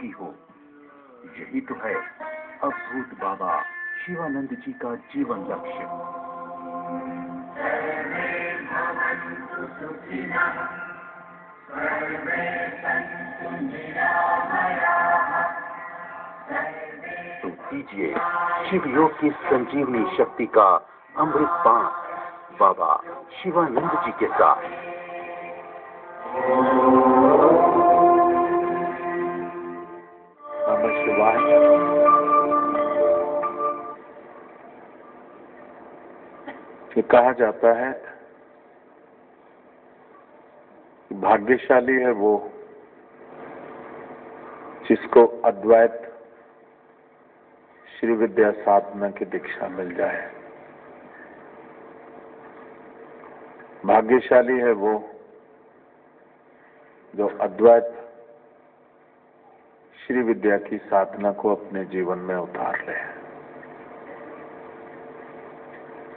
योगी हो। यही तो है अद्भुत बाबा शिवानंद जी का जीवन लक्ष्य। तो दीजिए शिव योग की संजीवनी शक्ति का अमृत पान बाबा शिवानंद जी के साथ। नमः शिवाय। ये कहा जाता है कि भाग्यशाली है वो जिसको अद्वैत श्री विद्या साधना की दीक्षा मिल जाए। भाग्यशाली है वो जो अद्वैत श्री विद्या की साधना को अपने जीवन में उतार ले।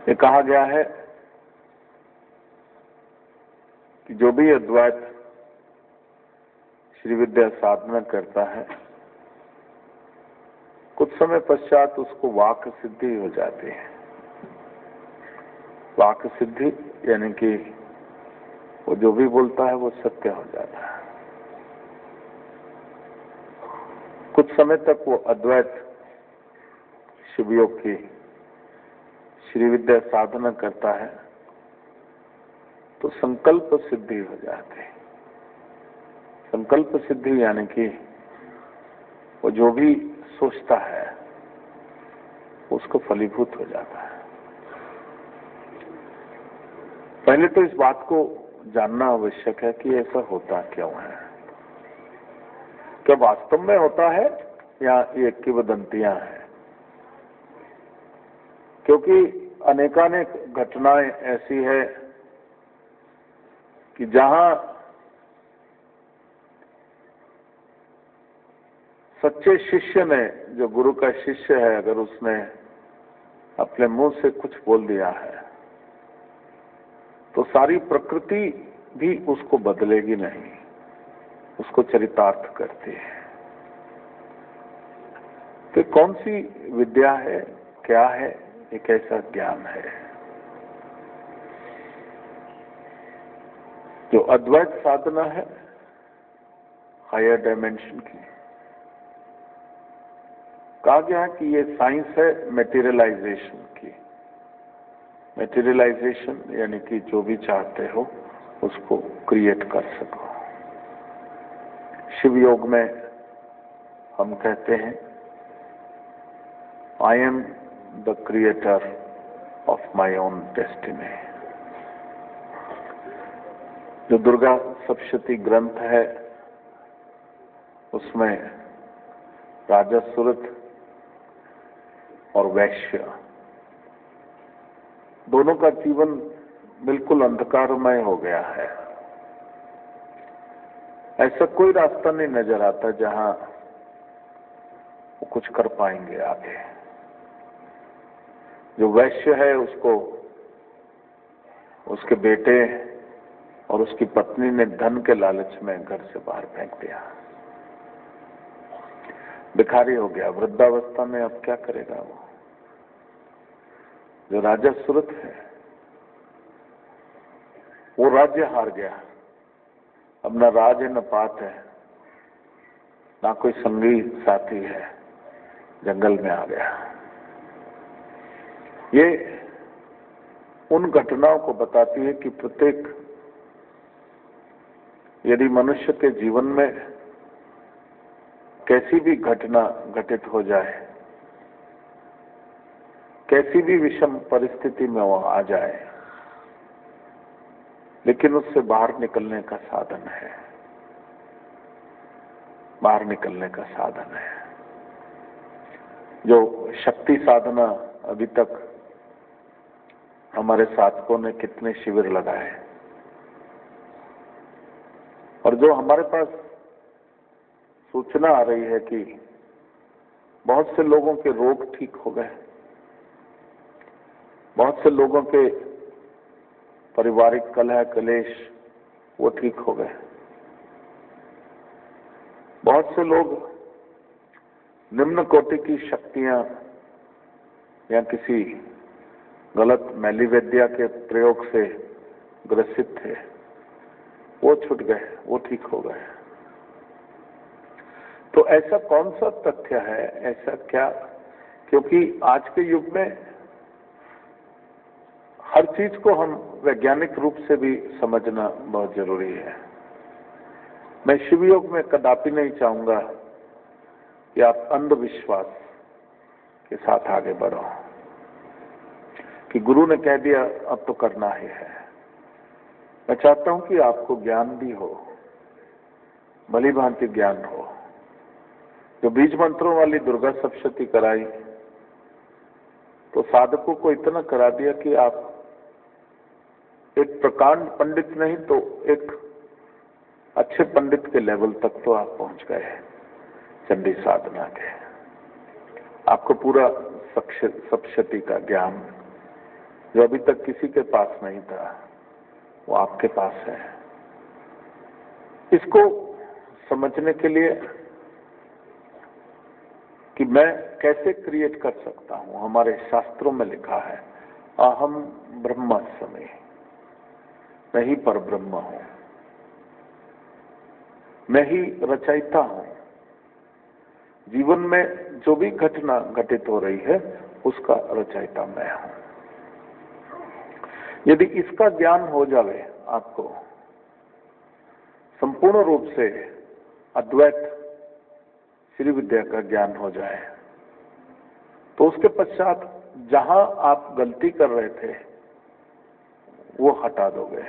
ये कहा गया है कि जो भी अद्वैत श्री विद्या साधना करता है कुछ समय पश्चात उसको वाक सिद्धि हो जाती है। वाक सिद्धि यानी कि वो जो भी बोलता है वो सत्य हो जाता है। कुछ समय तक वो अद्वैत शिवयोग की श्री विद्या साधना करता है तो संकल्प सिद्धि हो जाती है। संकल्प सिद्धि यानी कि वो जो भी सोचता है उसको फलीभूत हो जाता है। पहले तो इस बात को जानना आवश्यक है कि ऐसा होता क्यों है। क्या वास्तव में होता है या ये किंवदंतियां हैं? क्योंकि अनेकानेक घटनाएं ऐसी है कि जहां सच्चे शिष्य ने, जो गुरु का शिष्य है, अगर उसने अपने मुंह से कुछ बोल दिया है तो सारी प्रकृति भी उसको बदलेगी नहीं, उसको चरितार्थ करती है। तो कौन सी विद्या है, क्या है, एक ऐसा ज्ञान है जो अद्वैत साधना है हायर डायमेंशन की। कहा गया है कि ये साइंस है मेटीरियलाइजेशन की। मेटीरियलाइजेशन यानी कि जो भी चाहते हो उसको क्रिएट कर सको। शिव योग में हम कहते हैं I am the creator of my own destiny. जो दुर्गा सप्तशती ग्रंथ है उसमें राजा सुरथ और वैश्य दोनों का जीवन बिल्कुल अंधकारमय हो गया है। ऐसा कोई रास्ता नहीं नजर आता जहां वो कुछ कर पाएंगे आगे। जो वैश्य है उसको उसके बेटे और उसकी पत्नी ने धन के लालच में घर से बाहर फेंक दिया, भिखारी हो गया। वृद्धावस्था में अब क्या करेगा वो? जो राजा सुरथ है वो राज्य हार गया। अब न राज है न पात है, ना कोई संगी साथी है, जंगल में आ गया। ये उन घटनाओं को बताती है कि प्रत्येक यदि मनुष्य के जीवन में कैसी भी घटना घटित हो जाए, कैसी भी विषम परिस्थिति में वो आ जाए, लेकिन उससे बाहर निकलने का साधन है। बाहर निकलने का साधन है। जो शक्ति साधना अभी तक हमारे साधकों ने कितने शिविर लगाए, और जो हमारे पास सूचना आ रही है कि बहुत से लोगों के रोग ठीक हो गए, बहुत से लोगों के पारिवारिक कलह कलेश वो ठीक हो गए, बहुत से लोग निम्न कोटि की शक्तियां या किसी गलत मैली विद्या के प्रयोग से ग्रसित थे, वो छूट गए, वो ठीक हो गए। तो ऐसा कौन सा तथ्य है, ऐसा क्या? क्योंकि आज के युग में हर चीज को हम वैज्ञानिक रूप से भी समझना बहुत जरूरी है। मैं शिव योग में कदापि नहीं चाहूंगा कि आप अंधविश्वास के साथ आगे बढ़ो कि गुरु ने कह दिया अब तो करना ही है। मैं चाहता हूं कि आपको ज्ञान भी हो, भली भांति ज्ञान हो। जो बीज मंत्रों वाली दुर्गा सप्तशती कराई तो साधकों को इतना करा दिया कि आप एक प्रकांड पंडित नहीं तो एक अच्छे पंडित के लेवल तक तो आप पहुंच गए चंडी साधना के। आपको पूरा सप्तशती का ज्ञान जो अभी तक किसी के पास नहीं था वो आपके पास है। इसको समझने के लिए कि मैं कैसे क्रिएट कर सकता हूं, हमारे शास्त्रों में लिखा है अहम ब्रह्मास्मि, मैं ही पर ब्रह्म हूं, मैं ही रचयिता हूं। जीवन में जो भी घटना घटित हो रही है उसका रचयिता मैं हूं। यदि इसका ज्ञान हो जावे आपको, संपूर्ण रूप से अद्वैत श्री विद्या का ज्ञान हो जाए, तो उसके पश्चात जहां आप गलती कर रहे थे वो हटा दोगे।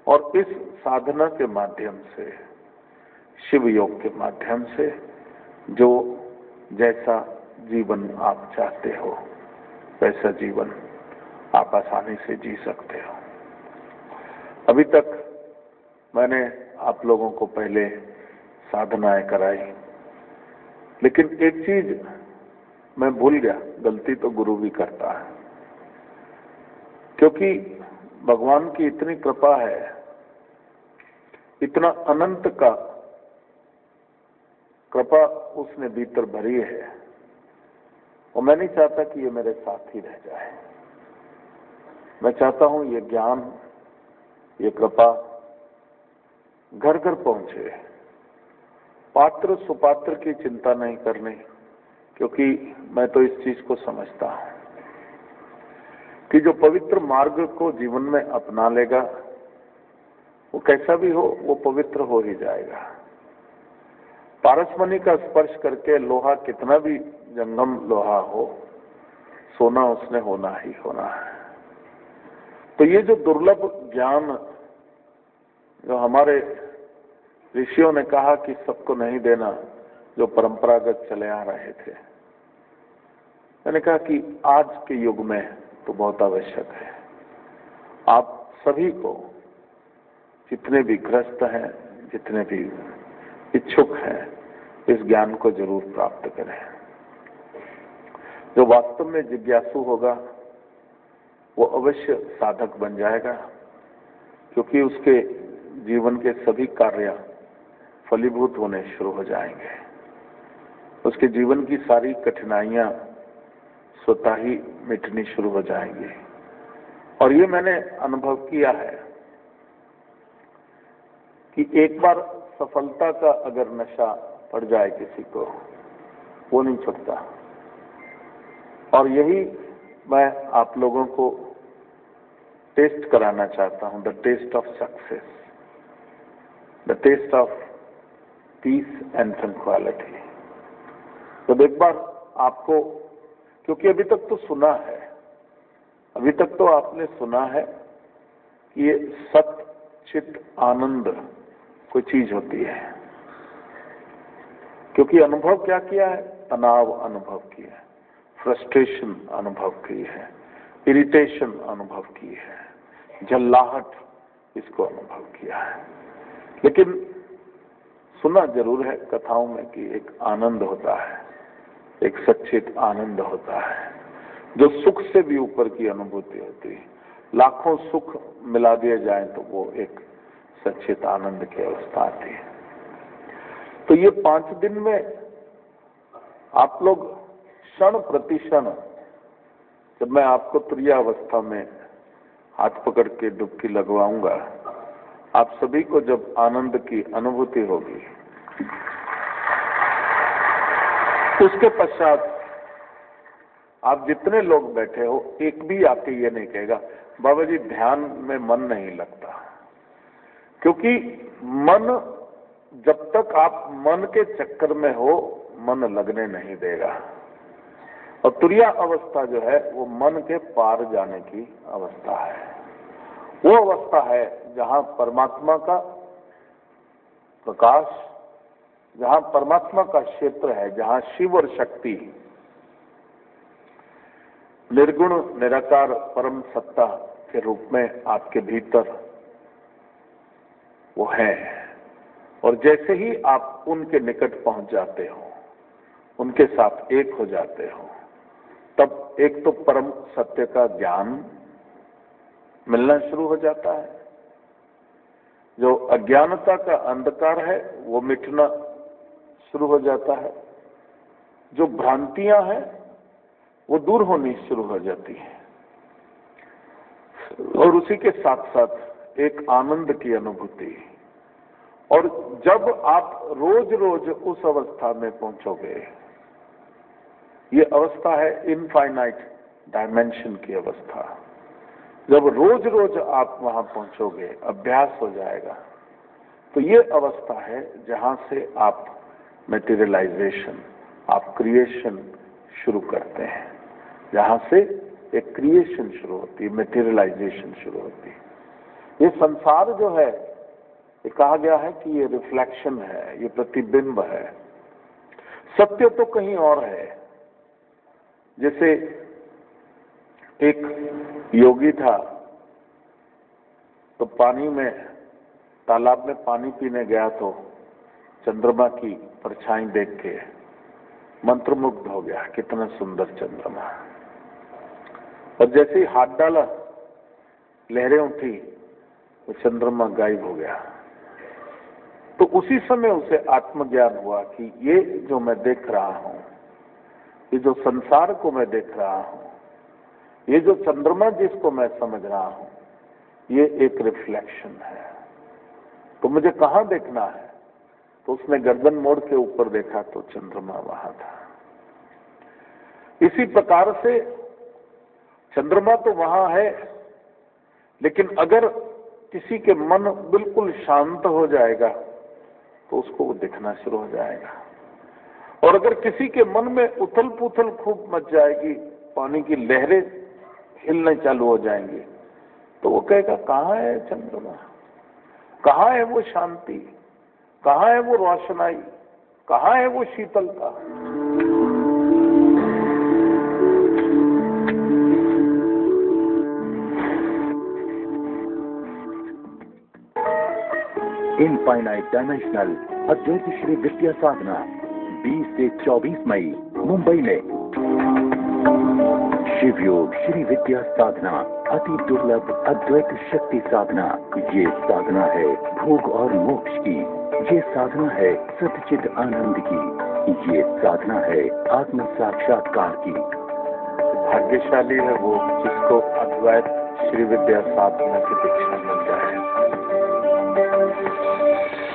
और इस साधना के माध्यम से, शिव योग के माध्यम से, जो जैसा जीवन आप चाहते हो वैसा जीवन आप आसानी से जी सकते हो। अभी तक मैंने आप लोगों को पहले साधनाएं कराई, लेकिन एक चीज मैं भूल गया, गलती तो गुरु भी करता है, क्योंकि भगवान की इतनी कृपा है, इतना अनंत का कृपा उसने भीतर भरी है, और मैं नहीं चाहता कि ये मेरे साथ ही रह जाए। मैं चाहता हूं ये ज्ञान, ये कृपा घर घर पहुंचे। पात्र सुपात्र की चिंता नहीं करनी, क्योंकि मैं तो इस चीज को समझता हूं कि जो पवित्र मार्ग को जीवन में अपना लेगा वो कैसा भी हो वो पवित्र हो ही जाएगा। पारसमणि का स्पर्श करके लोहा कितना भी जंगम लोहा हो, सोना उसने होना ही होना है। तो ये जो दुर्लभ ज्ञान जो हमारे ऋषियों ने कहा कि सबको नहीं देना, जो परंपरागत चले आ रहे थे, मैंने कहा कि आज के युग में तो बहुत आवश्यक है। आप सभी को, जितने भी ग्रस्त हैं, जितने भी इच्छुक हैं, इस ज्ञान को जरूर प्राप्त करें। जो वास्तव में जिज्ञासु होगा वो अवश्य साधक बन जाएगा, क्योंकि उसके जीवन के सभी कार्य फलीभूत होने शुरू हो जाएंगे। उसके जीवन की सारी कठिनाइयां स्वतः ही मिटनी शुरू हो जाएंगी। और ये मैंने अनुभव किया है कि एक बार सफलता का अगर नशा पड़ जाए किसी को, वो नहीं छूटता। और यही मैं आप लोगों को टेस्ट कराना चाहता हूं, the test of success, the test of peace and tranquility. जब एक बार आपको, क्योंकि अभी तक तो सुना है, अभी तक तो आपने सुना है कि ये सत चित आनंद कोई चीज होती है, क्योंकि अनुभव क्या किया है, तनाव अनुभव किया है, फ्रस्ट्रेशन अनुभव की है, इरिटेशन अनुभव की है, जल्लाहट इसको अनुभव किया है। लेकिन सुना जरूर है कथाओं में कि एक आनंद होता है, एक सच्चित आनंद होता है, जो सुख से भी ऊपर की अनुभूति होती है। लाखों सुख मिला दिए जाएं तो वो एक सच्चित आनंद की अवस्था आती है। तो ये 5 दिन में आप लोग क्षण प्रतिक्षण, जब मैं आपको तुरीयावस्था में हाथ पकड़ के डुबकी लगवाऊंगा, आप सभी को जब आनंद की अनुभूति होगी, उसके पश्चात आप जितने लोग बैठे हो, एक भी आके ये नहीं कहेगा बाबा जी ध्यान में मन नहीं लगता। क्योंकि मन, जब तक आप मन के चक्कर में हो, मन लगने नहीं देगा। और तुरीया अवस्था जो है वो मन के पार जाने की अवस्था है। वो अवस्था है जहां परमात्मा का प्रकाश, जहां परमात्मा का क्षेत्र है, जहां शिव और शक्ति निर्गुण निराकार परम सत्ता के रूप में आपके भीतर वो है। और जैसे ही आप उनके निकट पहुंच जाते हो, उनके साथ एक हो जाते हो, तब एक तो परम सत्य का ज्ञान मिलना शुरू हो जाता है। जो अज्ञानता का अंधकार है वो मिटना शुरू हो जाता है। जो भ्रांतियां हैं वो दूर होनी शुरू हो जाती है। और उसी के साथ साथ एक आनंद की अनुभूति। और जब आप रोज रोज उस अवस्था में पहुंचोगे, ये अवस्था है इनफाइनाइट डायमेंशन की अवस्था। जब रोज रोज आप वहां पहुंचोगे, अभ्यास हो जाएगा, तो ये अवस्था है जहां से आप मटेरियलाइजेशन, आप क्रिएशन शुरू करते हैं। जहां से एक क्रिएशन शुरू होती है, मटेरियलाइजेशन शुरू होती है। ये संसार जो है, ये कहा गया है कि ये रिफ्लेक्शन है, ये प्रतिबिंब है। सत्य तो कहीं और है। जैसे एक योगी था, तो पानी में, तालाब में पानी पीने गया, तो चंद्रमा की परछाई देख के मंत्रमुग्ध हो गया, कितना सुंदर चंद्रमा। और जैसे ही हाथ डाला, लहरें उठी, वो चंद्रमा गायब हो गया। तो उसी समय उसे आत्मज्ञान हुआ कि ये जो मैं देख रहा हूं, ये जो संसार को मैं देख रहा हूं, ये जो चंद्रमा जिसको मैं समझ रहा हूं, ये एक रिफ्लेक्शन है। तो मुझे कहां देखना है? तो उसने गर्दन मोड़ के ऊपर देखा तो चंद्रमा वहां था। इसी प्रकार से चंद्रमा तो वहां है, लेकिन अगर किसी के मन बिल्कुल शांत हो जाएगा तो उसको वो दिखना शुरू हो जाएगा। और अगर किसी के मन में उथल पुथल खूब मच जाएगी, पानी की लहरें हिलने चालू हो जाएंगी, तो वो कहेगा कहाँ है चंद्रमा, कहाँ है वो शांति, कहाँ है वो रोशनाई, कहाँ है वो शीतलता। इनफाइनाइट डायमेंशनल अद्वैत श्री विद्या साधना 20 से 24 मई मुंबई में। शिव योग श्री विद्या साधना अति दुर्लभ अद्वैत शक्ति साधना। ये साधना है भोग और मोक्ष की, ये साधना है सच्चिद आनंद की, ये साधना है आत्म साक्षात्कार की। भाग्यशाली है वो जिसको अद्वैत श्री विद्या साधना की दीक्षा मिल जाए।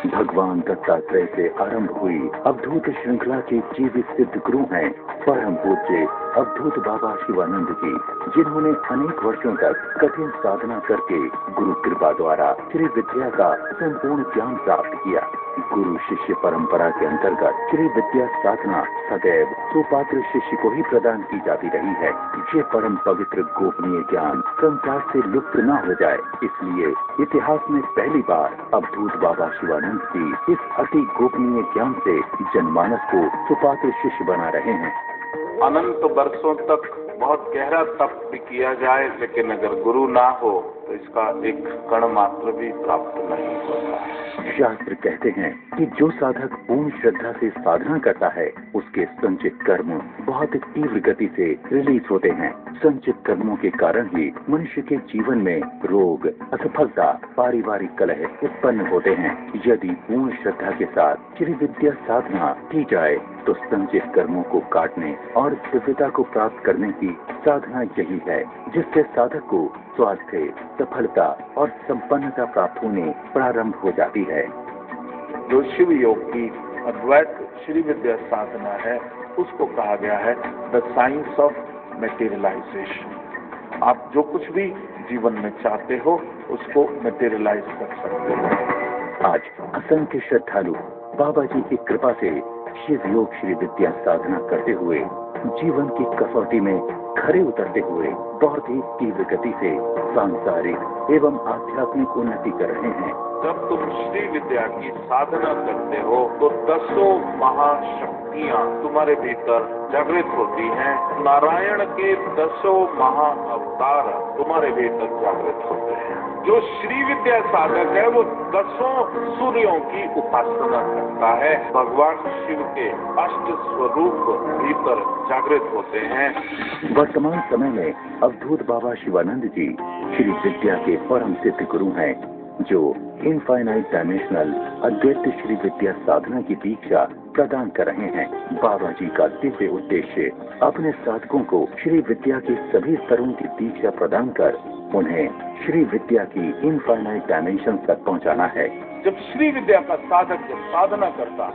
भगवान दत्तात्रेय से आरंभ हुई अवधूत श्रृंखला के जीवित सिद्ध गुरु हैं परम पूज्य अवधूत बाबा शिवानंद जी, जिन्होंने अनेक वर्षों तक कठिन साधना करके गुरु कृपा द्वारा श्री विद्या का संपूर्ण ज्ञान प्राप्त किया। गुरु शिष्य परंपरा के अंतर्गत श्री विद्या साधना सदैव सुपात्र शिष्य को ही प्रदान की जाती रही है। ये परम पवित्र गोपनीय ज्ञान संसार से लुप्त न हो जाए, इसलिए इतिहास में पहली बार अवधूत बाबा शिवानंद जी इस अति गोपनीय ज्ञान से जनमानस को सुपात्र शिष्य बना रहे हैं। अनंत वर्षों तक बहुत गहरा तप भी किया जाए, लेकिन अगर गुरु ना हो तो इसका एक कण मात्र भी प्राप्त नहीं होता है। शास्त्र कहते हैं कि जो साधक पूर्ण श्रद्धा से साधना करता है उसके संचित कर्म बहुत तीव्र गति से रिलीज होते हैं। संचित कर्मों के कारण ही मनुष्य के जीवन में रोग, असफलता, पारिवारिक कलह उत्पन्न होते हैं। यदि पूर्ण श्रद्धा के साथ श्री विद्या साधना की जाए तो संचित कर्मों को काटने और दिव्यता को प्राप्त करने की साधना यही है, जिससे साधक को स्वास्थ्य, सफलता और संपन्नता प्राप्त होने प्रारंभ हो जाती है। जो शिव योग की अद्वैत श्री विद्या साधना है उसको कहा गया है द साइंस ऑफ मटेरियलाइजेशन। आप जो कुछ भी जीवन में चाहते हो उसको मटेरियलाइज कर सकते हो। आज असंख्य श्रद्धालु बाबा जी की कृपा से शिव योग श्री विद्या साधना करते हुए जीवन की कसौटी में खरे उतरते हुए बहुत ही तीव्र गति से सांसारिक एवं आध्यात्मिक उन्नति कर रहे हैं। जब तुम श्री विद्या की साधना करते हो तो 10 महाशक्तियाँ तुम्हारे भीतर जागृत होती हैं। नारायण के 10 महाअवतार तुम्हारे भीतर जागृत होते हैं। जो श्री विद्या साधक है वो 10 सूर्यों की उपासना करता है। भगवान शिव के 8 स्वरूप भीतर जागृत होते हैं। वर्तमान समय में अवधूत बाबा शिवानंद जी श्री विद्या के परम सिद्ध गुरु हैं, जो इनफाइनाइट डायमेंशनल अद्वैत श्री विद्या साधना की दीक्षा प्रदान कर रहे हैं। बाबा जी का दिव्य उद्देश्य अपने साधकों को श्री विद्या के सभी स्तरों की दीक्षा प्रदान कर उन्हें श्री विद्या की इनफाइनाइट डायमेंशन तक पहुंचाना है। जब श्री विद्या का साधक जब साधना करता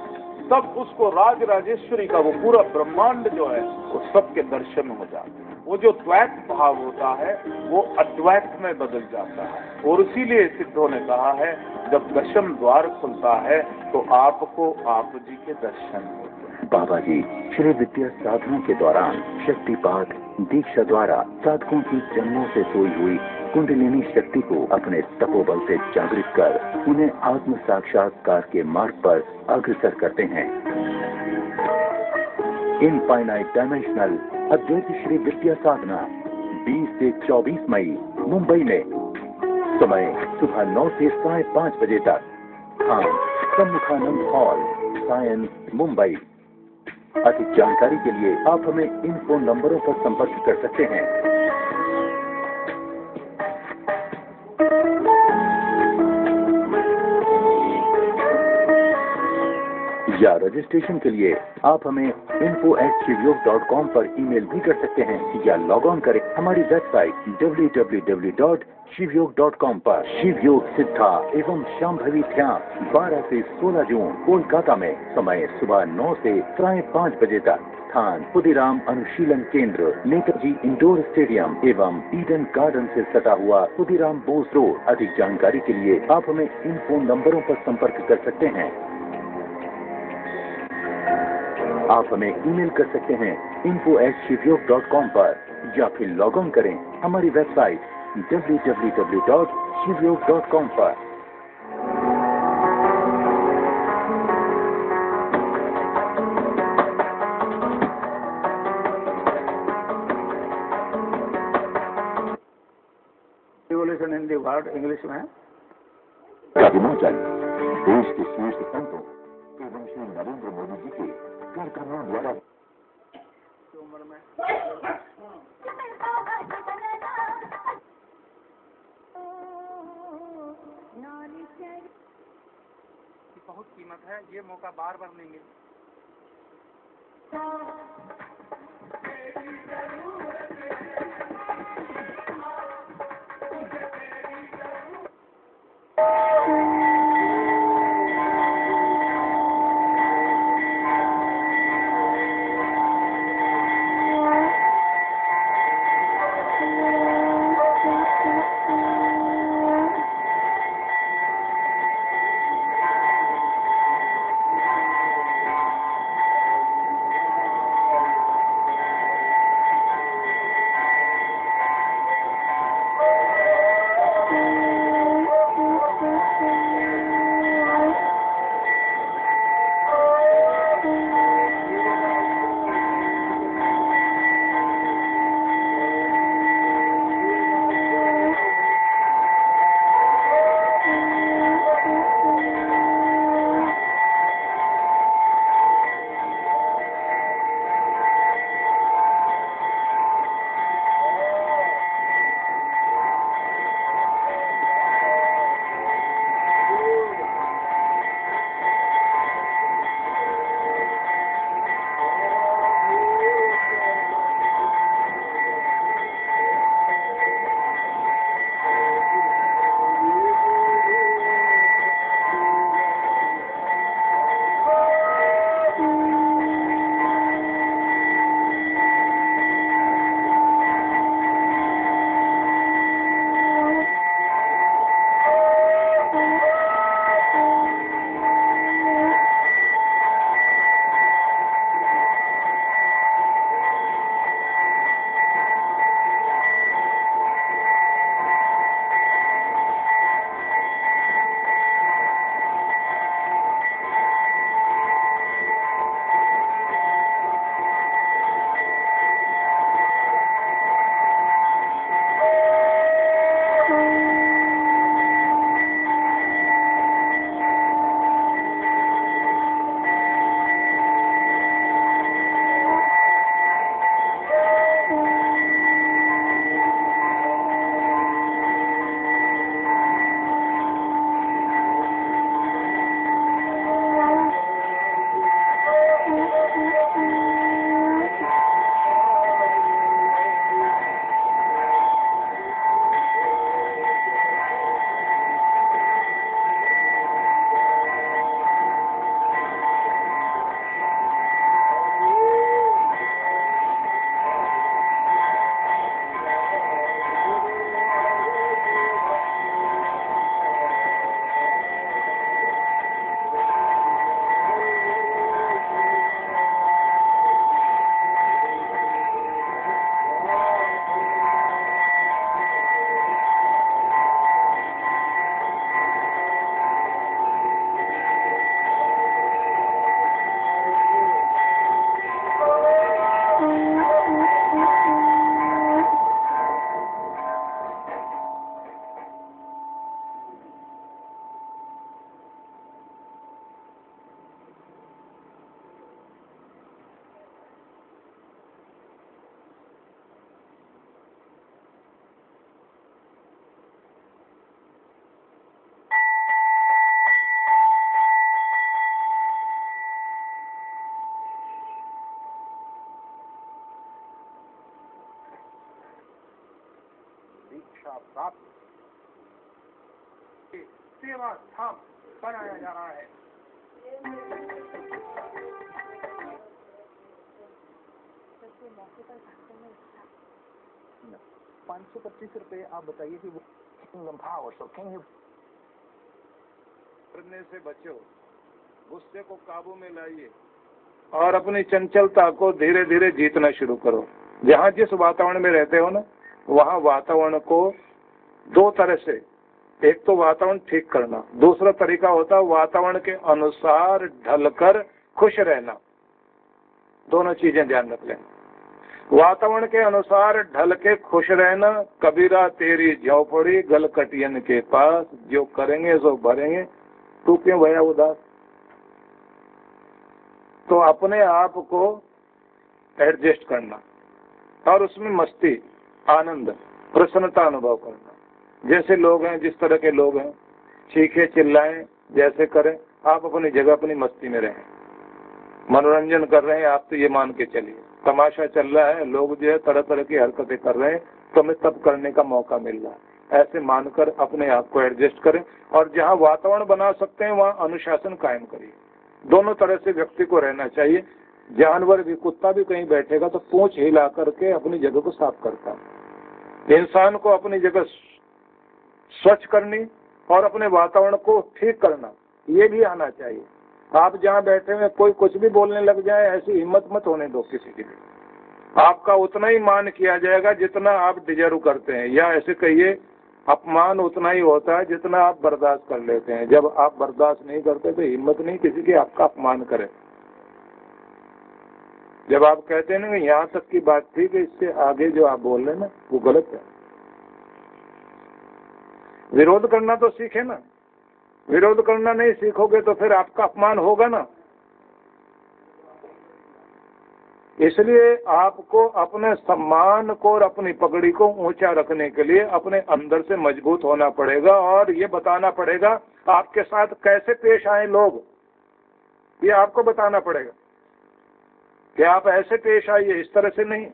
तब उसको राज राजेश्वरी का वो पूरा ब्रह्मांड जो है वो सबके दर्शन हो जाता है। वो जो द्वैत भाव होता है वो अद्वैत में बदल जाता है। और इसीलिए सिद्धों ने कहा है जब दशम द्वार खुलता है तो आपको आप जी के दर्शन होते हैं। बाबा जी श्री विद्या साधना के दौरान शक्तिपात दीक्षा द्वारा साधकों की जन्मों से सोई हुई कुंडलिनी शक्ति को अपने तपोबल से जागृत कर उन्हें आत्म साक्षात्कार के मार्ग पर अग्रसर करते हैं। इनफाइनाइट डायमेंशनल अद्वैत श्री विद्या साधना 20 से 24 मई मुंबई में। समय सुबह 9 से 5:30 बजे तक। स्थान सम्मुखानंद हॉल, सायंस, मुंबई। अधिक जानकारी के लिए आप हमें इन फोन नंबरों पर संपर्क कर सकते हैं। या रजिस्ट्रेशन के लिए आप हमें info@shivयोग.com पर ईमेल भी कर सकते हैं या लॉग ऑन करें हमारी वेबसाइट www.shivयोग.com पर। शिव योग सिद्धा एवं शांभवी ध्यान 12 से 16 जून कोलकाता में। समय सुबह 9 से 5:30 बजे तक। स्थान खुदीराम अनुशीलन केंद्र, नेताजी इंडोर स्टेडियम एवं ईडन गार्डन से सटा हुआ खुदीराम बोस रोड। अधिक जानकारी के लिए आप हमें इन फोन नंबरों पर संपर्क कर सकते हैं। आप हमें ईमेल कर सकते हैं info@shivयोग.com पर या फिर लॉग ऑन करें हमारी वेबसाइट www.shivयोग.com पर। Revolution in the world English में का विमोचन देश के श्रेष्ठ संतों एवं श्री नरेंद्र मोदी जी के कार्यक्रमों द्वारा उम्र में बहुत कीमत है। ये मौका बार बार नहीं मिलता। दीक्षा प्राप्त सेवा धाम बनाया जा रहा है। 525 रुपए आप बताइए कि वो करने से बचो, गुस्से को काबू में लाइए और अपनी चंचलता को धीरे धीरे जीतना शुरू करो। जहाँ जिस वातावरण में रहते हो ना, वहाँ वातावरण को दो तरह से, एक तो वातावरण ठीक करना, दूसरा तरीका होता है वातावरण के अनुसार ढलकर खुश रहना। दोनों चीजें ध्यान रख लें। वातावरण के अनुसार ढल के खुश रहना, कबीरा तेरी झोपड़ी गलकटियन के पास, जो करेंगे सो भरेंगे, तू क्यों भया उदास। तो अपने आप को एडजस्ट करना और उसमें मस्ती, आनंद, प्रसन्नता अनुभव करना। जैसे लोग हैं, जिस तरह के लोग हैं, चीखे चिल्लाएं, जैसे करें, आप अपनी जगह अपनी मस्ती में रहें। मनोरंजन कर रहे हैं आप, तो ये मान के चलिए तमाशा चल रहा है, लोग जो है तरह तरह की हरकतें कर रहे हैं, तो हमें तब करने का मौका मिल रहा है। ऐसे मानकर अपने आप को एडजस्ट करें और जहाँ वातावरण बना सकते हैं वहाँ अनुशासन कायम करिए। दोनों तरह से व्यक्ति को रहना चाहिए। जानवर भी, कुत्ता भी कहीं बैठेगा तो पूंछ हिला करके अपनी जगह को साफ करता है। इंसान को अपनी जगह स्वच्छ करनी और अपने वातावरण को ठीक करना, ये भी आना चाहिए। आप जहाँ बैठे हुए कोई कुछ भी बोलने लग जाए, ऐसी हिम्मत मत होने दो किसी की भी। आपका उतना ही मान किया जाएगा जितना आप डिजर्व करते हैं, या ऐसे कहिए अपमान उतना ही होता है जितना आप बर्दाश्त कर लेते हैं। जब आप बर्दाश्त नहीं करते तो हिम्मत नहीं किसी की आपका अपमान करे। जब आप कहते हैं ना कि यहाँ तक की बात थी, कि इससे आगे जो आप बोल रहे हैं ना वो गलत है। विरोध करना तो सीखे ना। विरोध करना नहीं सीखोगे तो फिर आपका अपमान होगा ना। इसलिए आपको अपने सम्मान को और अपनी पगड़ी को ऊंचा रखने के लिए अपने अंदर से मजबूत होना पड़ेगा और ये बताना पड़ेगा आपके साथ कैसे पेश आए लोग, ये आपको बताना पड़ेगा कि आप ऐसे पेश आइए, इस तरह से नहीं।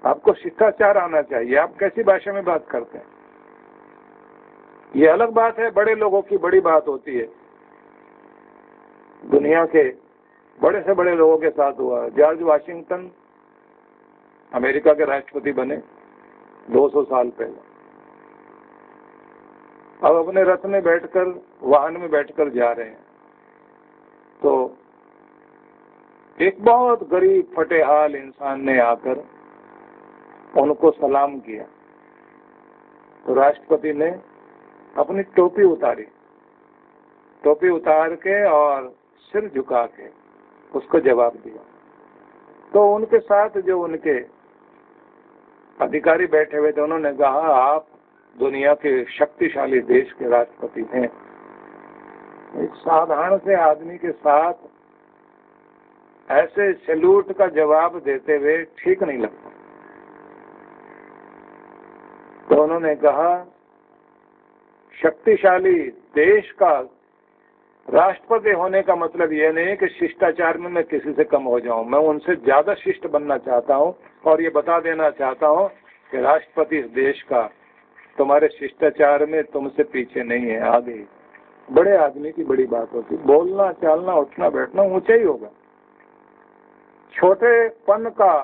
आपको शिष्टाचार आना चाहिए। आप कैसी भाषा में बात करते हैं, ये अलग बात है। बड़े लोगों की बड़ी बात होती है। दुनिया के बड़े से बड़े लोगों के साथ हुआ। जॉर्ज वाशिंगटन अमेरिका के राष्ट्रपति बने 200 साल पहले। अब अपने रथ में बैठकर, वाहन में बैठकर जा रहे हैं, तो एक बहुत गरीब फटेहाल इंसान ने आकर उनको सलाम किया। तो राष्ट्रपति ने अपनी टोपी उतारी, टोपी उतार के और सिर झुका के उसको जवाब दिया। तो उनके साथ जो उनके अधिकारी बैठे हुए थे, उन्होंने कहा, आप दुनिया के शक्तिशाली देश के राष्ट्रपति हैं, एक साधारण से आदमी के साथ ऐसे सैल्यूट का जवाब देते हुए ठीक नहीं लगता। तो उन्होंने कहा, शक्तिशाली देश का राष्ट्रपति होने का मतलब यह नहीं है कि शिष्टाचार में मैं किसी से कम हो जाऊं। मैं उनसे ज्यादा शिष्ट बनना चाहता हूं और ये बता देना चाहता हूं कि राष्ट्रपति इस देश का तुम्हारे शिष्टाचार में तुमसे पीछे नहीं है, आगे। बड़े आदमी की बड़ी बात होती, बोलना चालना उठना बैठना ऊंचा ही होगा। छोटेपन का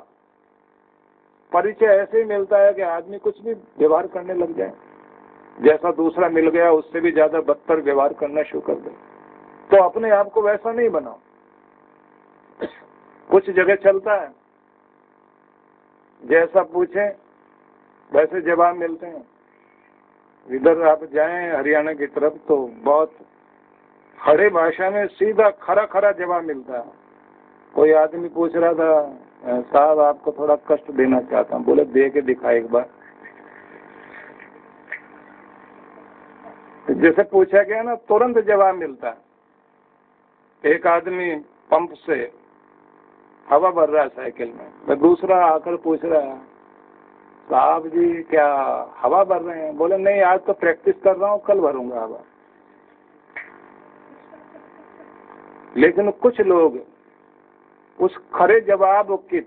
परिचय ऐसे ही मिलता है कि आदमी कुछ भी व्यवहार करने लग जाए, जैसा दूसरा मिल गया उससे भी ज्यादा बदतर व्यवहार करना शुरू कर दे। तो अपने आप को वैसा नहीं बनाओ। कुछ जगह चलता है, जैसा पूछे वैसे जवाब मिलते हैं। इधर आप जाएं हरियाणा की तरफ तो बहुत खड़े भाषा में सीधा खरा खरा जवाब मिलता है। कोई आदमी पूछ रहा था, साहब आपको थोड़ा कष्ट देना चाहता हूँ। बोले दे के दिखा एक बार। जैसे पूछा गया ना, तुरंत जवाब मिलता है। एक आदमी पंप से हवा भर रहा है साइकिल में, तो दूसरा आकर पूछ रहा है, साहब जी क्या हवा भर रहे हैं? बोले नहीं, आज तो प्रैक्टिस कर रहा हूँ, कल भरूंगा हवा। लेकिन कुछ लोग उस खरे जवाब की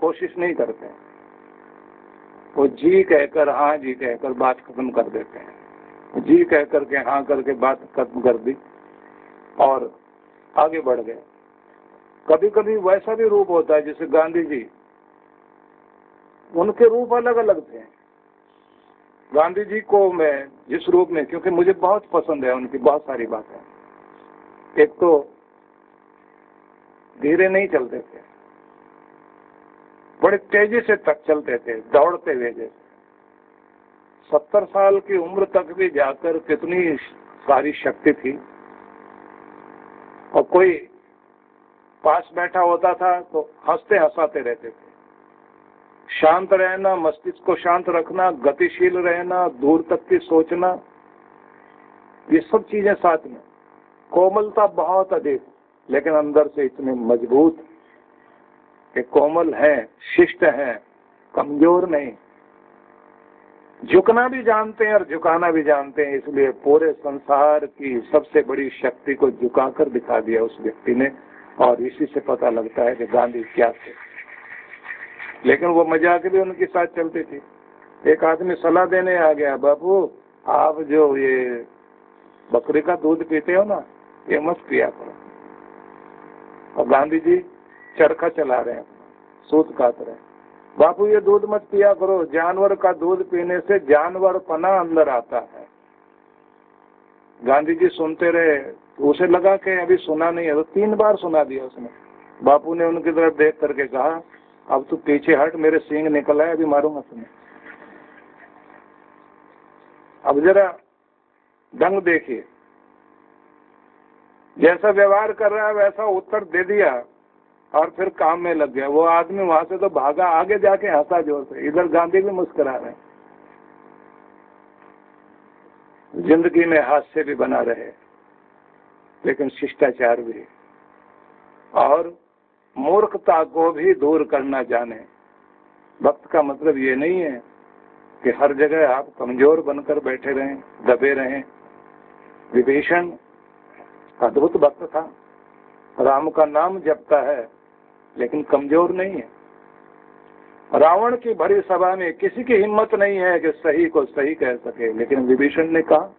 कोशिश नहीं करते। वो जी कहकर हाँ जी कहकर बात खत्म कर देते हैं। जी कह करके हाँ करके बात खत्म कर दी और आगे बढ़ गए। कभी कभी वैसा भी रूप होता है जैसे गांधी जी, उनके रूप अलग अलग थे। गांधी जी को मैं जिस रूप में, क्योंकि मुझे बहुत पसंद है उनकी बहुत सारी बातें। एक तो धीरे नहीं चलते थे, बड़े तेजी से तक चलते थे, दौड़ते हुए जैसे। 70 साल की उम्र तक भी जाकर कितनी सारी शक्ति थी। और कोई पास बैठा होता था तो हंसते हंसाते रहते थे। शांत रहना, मस्तिष्क को शांत रखना, गतिशील रहना, दूर तक की सोचना, ये सब चीजें साथ में। कोमलता बहुत अधिक, लेकिन अंदर से इतने मजबूत कि कोमल हैं, शिष्ट हैं, कमजोर नहीं। झुकना भी जानते हैं और झुकाना भी जानते हैं, इसलिए पूरे संसार की सबसे बड़ी शक्ति को झुकाकर दिखा दिया उस व्यक्ति ने। और इसी से पता लगता है कि गांधी क्या थे। लेकिन वो मजाक भी उनके साथ चलती थी। एक आदमी सलाह देने आ गया, बाबू आप जो ये बकरी का दूध पीते हो ना, ये मत पिया करो। और गांधी जी चरखा चला रहे हैं, सूत काट रहे हैं। बापू ये दूध मत पिया करो, जानवर का दूध पीने से जानवरपना अंदर आता है। गांधी जी सुनते रहे, उसे लगा कि अभी सुना नहीं है, तो 3 बार सुना दिया उसने। बापू ने उनकी तरफ देख करके कहा, अब तू पीछे हट, मेरे सींग निकल आए, अभी मारूंगा तुम्हें। अब जरा ढंग देखिए, जैसा व्यवहार कर रहा है वैसा उत्तर दे दिया और फिर काम में लग गया। वो आदमी वहां से तो भागा, आगे जाके हंसा जोर से। इधर गांधी भी मुस्कुरा रहे। जिंदगी में हास्य भी बना रहे, लेकिन शिष्टाचार भी, और मूर्खता को भी दूर करना जाने। भक्त का मतलब ये नहीं है कि हर जगह आप कमजोर बनकर बैठे रहें, दबे रहें। विभीषण अद्भुत भक्त था, राम का नाम जपता है लेकिन कमजोर नहीं है। रावण की भरी सभा में किसी की हिम्मत नहीं है कि सही को सही कह सके, लेकिन विभीषण ने कहा,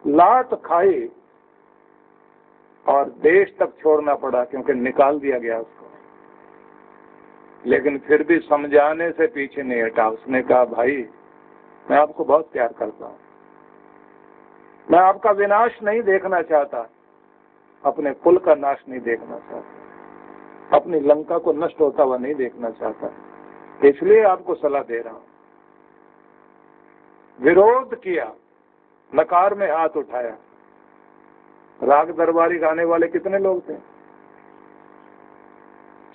लात खाई और देश तक छोड़ना पड़ा क्योंकि निकाल दिया गया उसको। लेकिन फिर भी समझाने से पीछे नहीं हटा। उसने कहा, भाई मैं आपको बहुत प्यार करता हूं, मैं आपका विनाश नहीं देखना चाहता, अपने कुल का नाश नहीं देखना चाहता, अपनी लंका को नष्ट होता हुआ नहीं देखना चाहता, इसलिए आपको सलाह दे रहा हूं। विरोध किया, नकार में हाथ उठाया। राग दरबारी गाने वाले कितने लोग थे।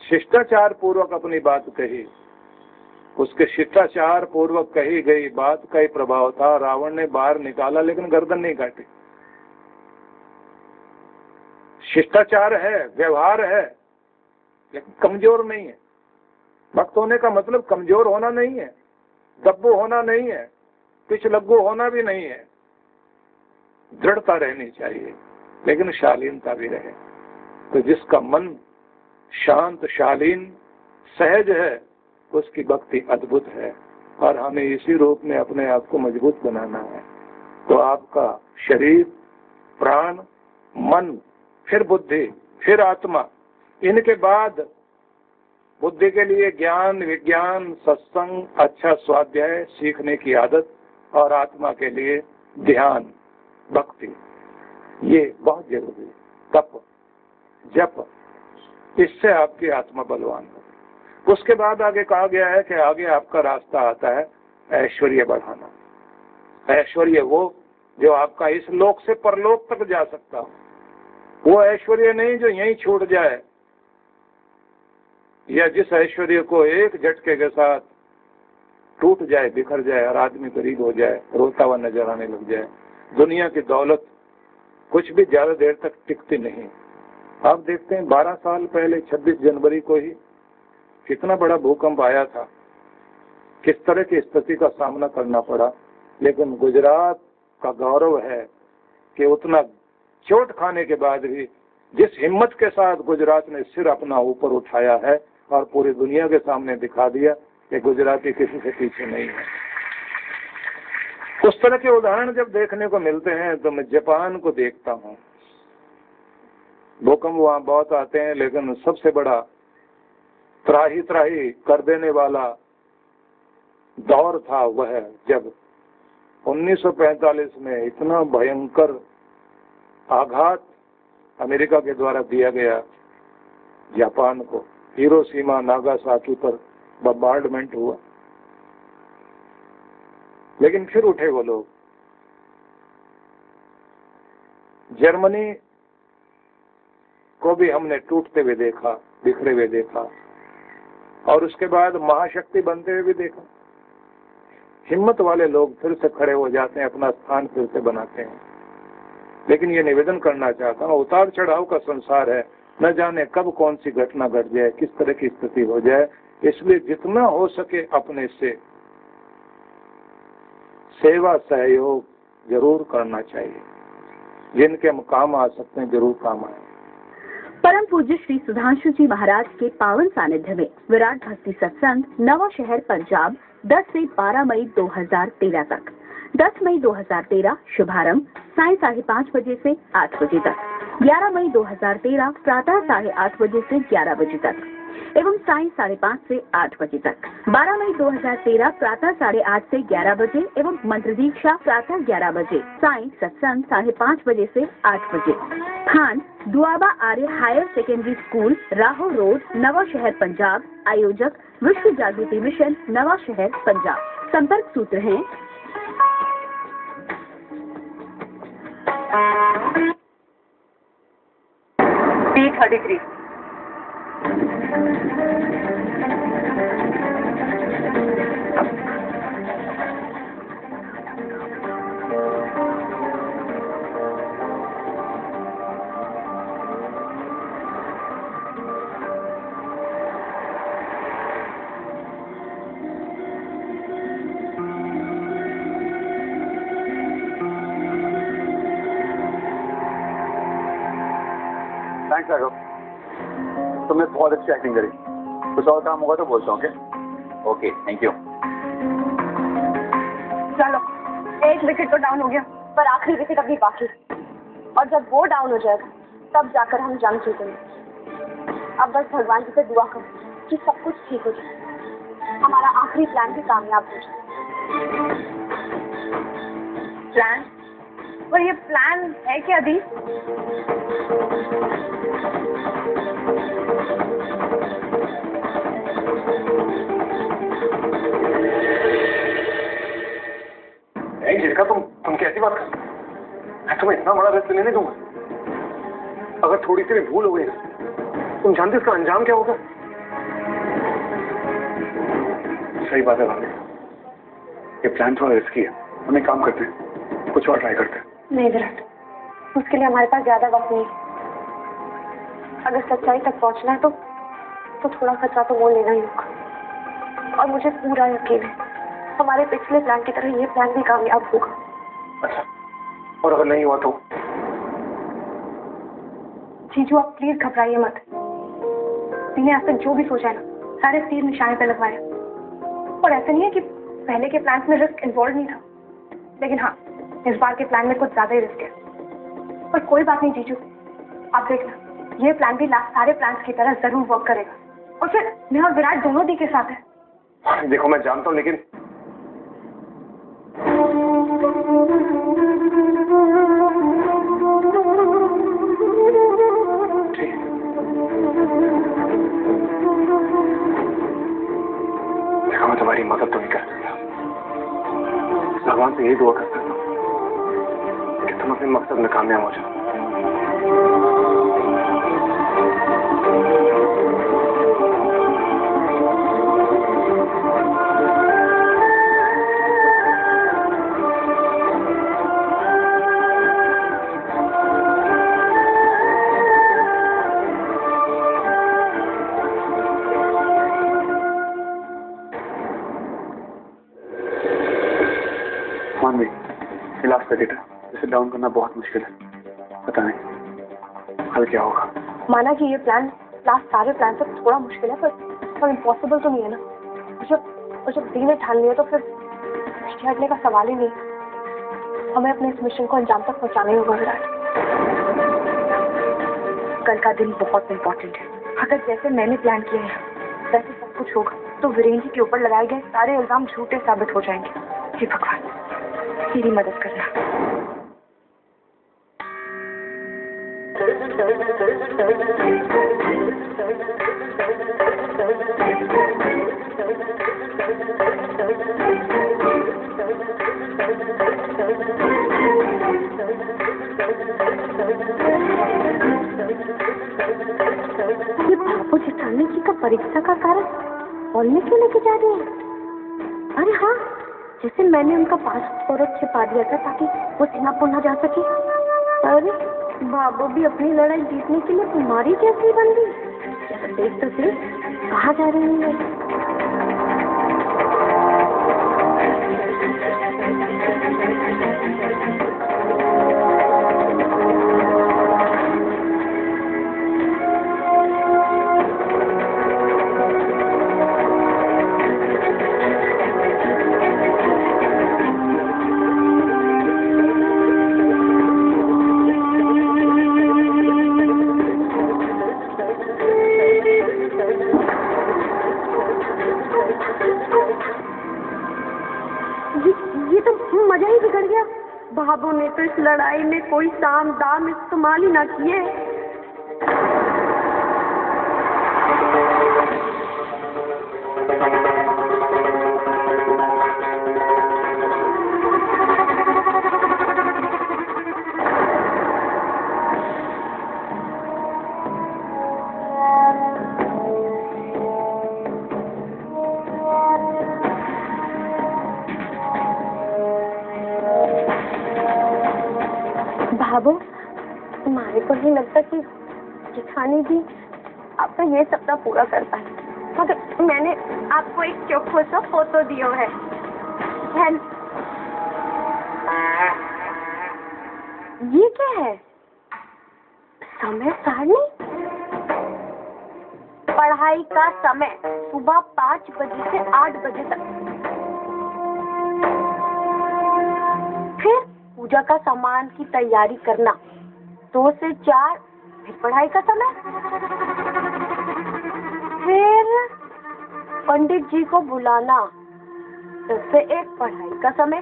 शिष्टाचार पूर्वक अपनी बात कही, उसके शिष्टाचार पूर्वक कही गई बात का ही प्रभाव था। रावण ने बाहर निकाला लेकिन गर्दन नहीं काटी। शिष्टाचार है, व्यवहार है, लेकिन कमजोर नहीं है। भक्त होने का मतलब कमजोर होना नहीं है, दब्बू होना नहीं है, पिछलग्गू होना भी नहीं है। दृढ़ता रहनी चाहिए, लेकिन शालीनता भी रहे। तो जिसका मन शांत, शालीन, सहज है, उसकी भक्ति अद्भुत है। और हमें इसी रूप में अपने आप को मजबूत बनाना है। तो आपका शरीर, प्राण, मन, फिर बुद्धि, फिर आत्मा, इनके बाद बुद्धि के लिए ज्ञान, विज्ञान, सत्संग, अच्छा स्वाध्याय, सीखने की आदत, और आत्मा के लिए ध्यान, भक्ति, ये बहुत जरूरी है। तप, जप, इससे आपकी आत्मा बलवान हो। उसके बाद आगे कहा गया है कि आगे आपका रास्ता आता है ऐश्वर्य बढ़ाना। ऐश्वर्य वो जो आपका इस लोक से परलोक तक जा सकता हो, वो ऐश्वर्य नहीं जो यहीं छूट जाए, या जिस ऐश्वर्य को एक झटके के साथ टूट जाए, बिखर जाए और आदमी गरीब हो जाए, रोता हुआ नजर आने लग जाए। दुनिया की दौलत कुछ भी ज्यादा देर तक टिकती नहीं। आप देखते हैं 12 साल पहले 26 जनवरी को ही कितना बड़ा भूकंप आया था, किस तरह की स्थिति का सामना करना पड़ा। लेकिन गुजरात का गौरव है कि उतना चोट खाने के बाद भी जिस हिम्मत के साथ गुजरात ने सिर अपना ऊपर उठाया है और पूरी दुनिया के सामने दिखा दिया कि गुजराती किसी से पीछे नहीं है। उस तरह के उदाहरण जब देखने को मिलते हैं तो मैं जापान को देखता हूँ। भूकंप वहां बहुत आते हैं, लेकिन सबसे बड़ा त्राही त्राही कर देने वाला दौर था वह जब 1945 में इतना भयंकर आघात अमेरिका के द्वारा दिया गया जापान को। हिरोशिमा नागासाकी पर बम्बार्डमेंट हुआ, लेकिन फिर उठे वो लोग। जर्मनी को भी हमने टूटते हुए देखा, बिखरे हुए देखा, और उसके बाद महाशक्ति बनते हुए भी देखा। हिम्मत वाले लोग फिर से खड़े हो जाते हैं, अपना स्थान फिर से बनाते हैं। लेकिन ये निवेदन करना चाहता हूँ, उतार चढ़ाव का संसार है, न जाने कब कौन सी घटना घट जाए, किस तरह की स्थिति हो जाए। इसलिए जितना हो सके अपने से सेवा सहयोग जरूर करना चाहिए। जिनके हम काम आ सकते हैं जरूर काम आए। परम पूज्य श्री सुधांशु जी महाराज के पावन सानिध्य में विराट भक्ति सत्संग नवा शहर पंजाब 10 से 12 मई 2013 तक। 10 मई 2013 शुभारंभ सायं 5:30 बजे से 8 बजे तक। 11 मई 2013 प्रातः 8:30 बजे से 11 बजे तक एवं सायं 5:30 से 8 बजे तक। 12 मई 2013 प्रातः 8:30 से 11 बजे एवं मंत्र दीक्षा प्रातः 11 बजे। सायं सत्संग 5:30 बजे से 8 बजे। स्थान दुआबा आर्य हायर सेकेंडरी स्कूल, राहो रोड, नवा शहर पंजाब। आयोजक विश्व जागृति मिशन, नवा शहर पंजाब। संपर्क सूत्र हैं 33। थैंक्स राघव, तुमने बहुत अच्छी एक्टिंग करी। कुछ और काम होगा तो बोलता हूँ। Okay, thank you. चलो, एक विकेट तो डाउन हो गया, पर आखिरी विकेट अभी बाकी, और जब वो डाउन हो जाएगा तब जाकर हम जंग जीतेंगे। अब बस भगवान जी से दुआ करो कि सब कुछ ठीक हो जाए, हमारा आखिरी प्लान भी कामयाब हो जाए। प्लान? पर ये प्लान है क्या दी? जिसका तुम कैसी बात कर? मैं तुम्हें इतना बड़ा रिस्क लेने दूंगा? अगर थोड़ी सी भी भूल हो गई ना, तुम जानते इसका अंजाम क्या होगा? सही बात है भाभी, ये प्लान थोड़ा रिस्की है। हम एक काम करते हैं, कुछ और ट्राई करते हैं। नहीं विराट, उसके लिए हमारे पास ज्यादा वक्त नहीं। अगर सच्चाई तक पहुंचना है तो थोड़ा खतरा तो मोल लेना ही होगा। और मुझे पूरा यकीन है हमारे पिछले प्लान की तरह ये प्लान भी कामयाब होगा। अच्छा, और अगर नहीं हुआ तो? जीजू, आप प्लीज घबराइए मत। मैंने आज तक जो भी सोचा है ना, सारे तीर निशाने पे लगवाए। और ऐसा नहीं है कि पहले के प्लान में रिस्क इन्वॉल्व नहीं था, लेकिन हाँ, इस बार के प्लान में कुछ ज्यादा ही रिस्क है। पर कोई बात नहीं जीजू, आप देखना, ये प्लान भी सारे प्लान की तरह जरूर वर्क करेगा। और फिर मैं और विराट दोनों दी के साथ है। देखो, मैं जानता हूँ, लेकिन देखो, मैं तुम्हारी मदद तो नहीं कर सकता। भगवान से यही दुआ कर सकता हूँ कि तुम अपने मकसद में कामयाब हो जाओ। लास्ट पैकेट है, इसे डाउन करना बहुत मुश्किल है। पता नहीं हल क्या होगा। माना कि ये प्लान लास्ट सारे प्लान से थोड़ा मुश्किल है, पर इम्पॉसिबल तो नहीं है ना। और जब दी ने ठान लिया तो फिर पीछे हटने का सवाल ही नहीं। हमें अपने इस मिशन को अंजाम तक पहुंचाना ही होगा विराट। कल का दिन बहुत इंपॉर्टेंट है। अगर जैसे मैंने प्लान किया है वैसे सब कुछ होगा तो वीरेंद्र के ऊपर लगाए गए सारे इल्जाम झूठे साबित हो जाएंगे। हे भगवान, तेरी मदद करना। ये बापू चितानी जी का परीक्षा का कारण हॉल में क्यों लेके जा रहे हैं? अरे हाँ, जैसे मैंने उनका पासपोर्ट छिपा दिया था ताकि वो सिंगापुर न जा सके। अरे बाबू भी अपनी लड़ाई जीतने के लिए तुम्हारी कैसी बन गई? देख तो सही, कहाँ जा रही है? ये तो मजा ही बिगड़ गया। बाबू ने तो इस लड़ाई में कोई साम दाम इस्तेमाल ही ना किए। बाबू, तुम्हारे को नहीं लगता कि जेठानी जी आपका ये सपना पूरा कर पाए? मगर मैंने आपको एक चोखो सा फोटो दियो है। ये क्या है? समय सारणी? पढ़ाई का समय सुबह 5 बजे से 8 बजे तक। फिर पूजा का सामान की तैयारी करना 2 से 4, फिर पढ़ाई का समय। फिर पंडित जी को बुलाना 10 से 1 पढ़ाई का समय।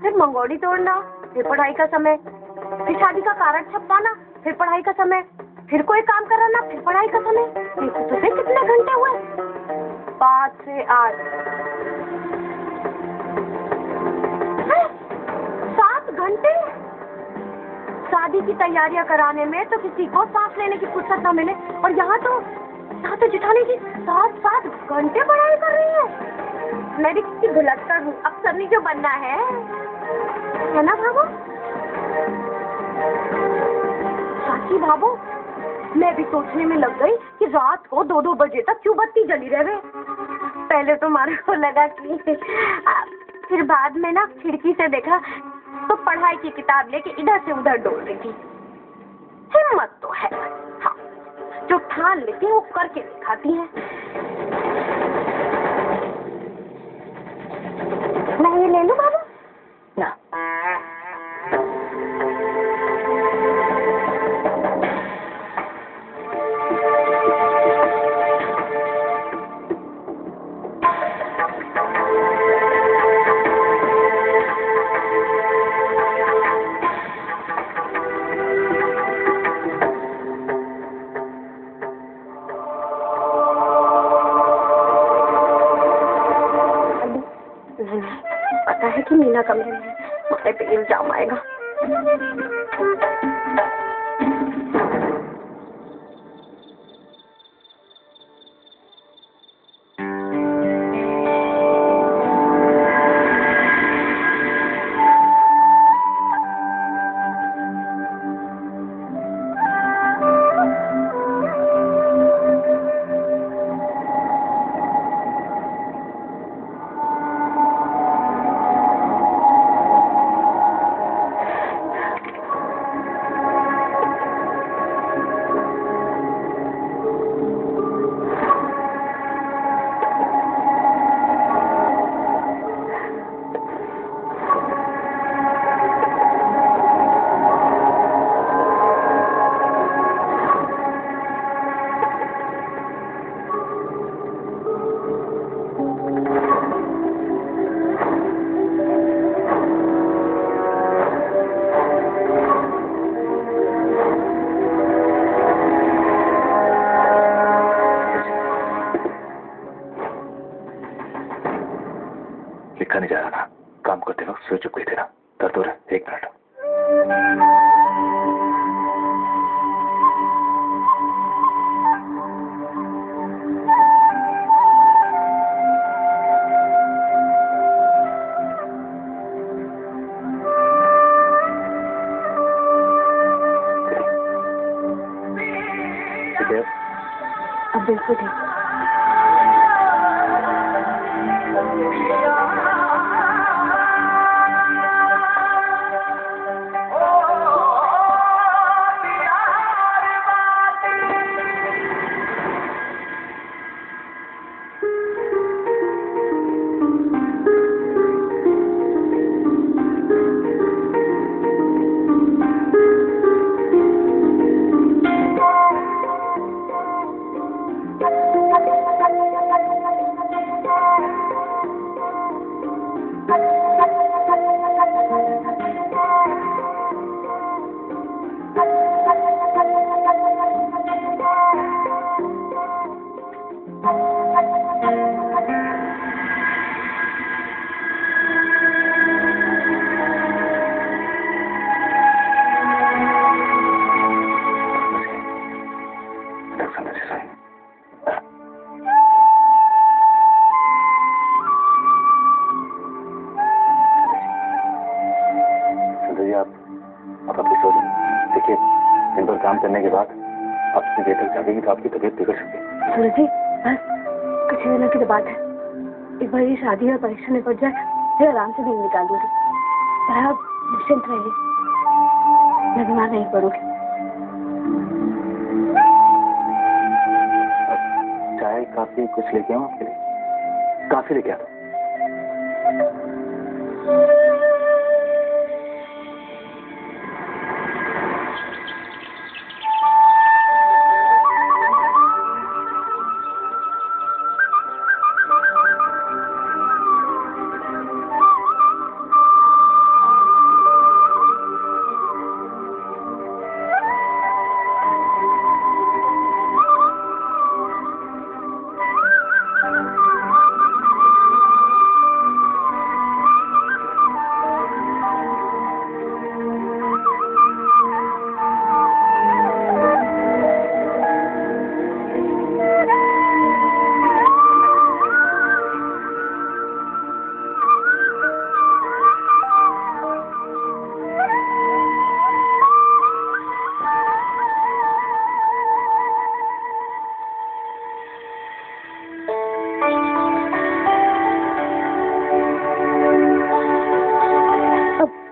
फिर मंगोड़ी तोड़ना, फिर पढ़ाई का समय। फिर शादी का कार्ड छपवाना, फिर पढ़ाई का समय। फिर कोई काम कराना, फिर पढ़ाई का समय। देखो तो फिर कितने घंटे हुए? 5 से 8, 7 घंटे। शादी की तैयारियां कराने में तो किसी को सांस लेने की फुर्सत ना मिले, और यहाँ तो जेठानी जी 7 घंटे पढ़ाई कर रही है। मैं भी किसी भुलक्कड़ हूँ, अफसर नहीं जो बनना है ना भाभो? साची भाभो, मैं भी सोचने में लग गई कि रात को 2-2 बजे तक क्यों बत्ती जली रहे। पहले तो मारा को लगा कि फिर बाद में ना खिड़की से देखा तो पढ़ाई की किताब लेके इधर से उधर डोल रही थी। हिम्मत तो है, हाँ, जो ठान लेती है वो करके दिखाती है। मैं ये ले लूं बाबू? ना। पता है कि मीना कमरे में मारे पे इल्जाम आएगा। देखा नहीं जा रहा ना, काम करते वक्त सोच चुप गई थे ना। दर्द हो रहा है, 1 मिनट। ठीक है, अब बिल्कुल ठीक। काम करने के बाद आपसे देर तक जागेगी तो आपकी तबीयत बिगड़ सकती है। सूरज जी, बस कुछ ही दिनों की तो बात है। एक बार ये शादी और परीक्षा निपट जाए फिर आराम से दिन निकाल दूंगी। पर आप निश्चिंत रहिए, मैं बीमार नहीं पड़ूंगी। चाय काफी कुछ लेके आऊं आपके लिए? काफी लेके आता।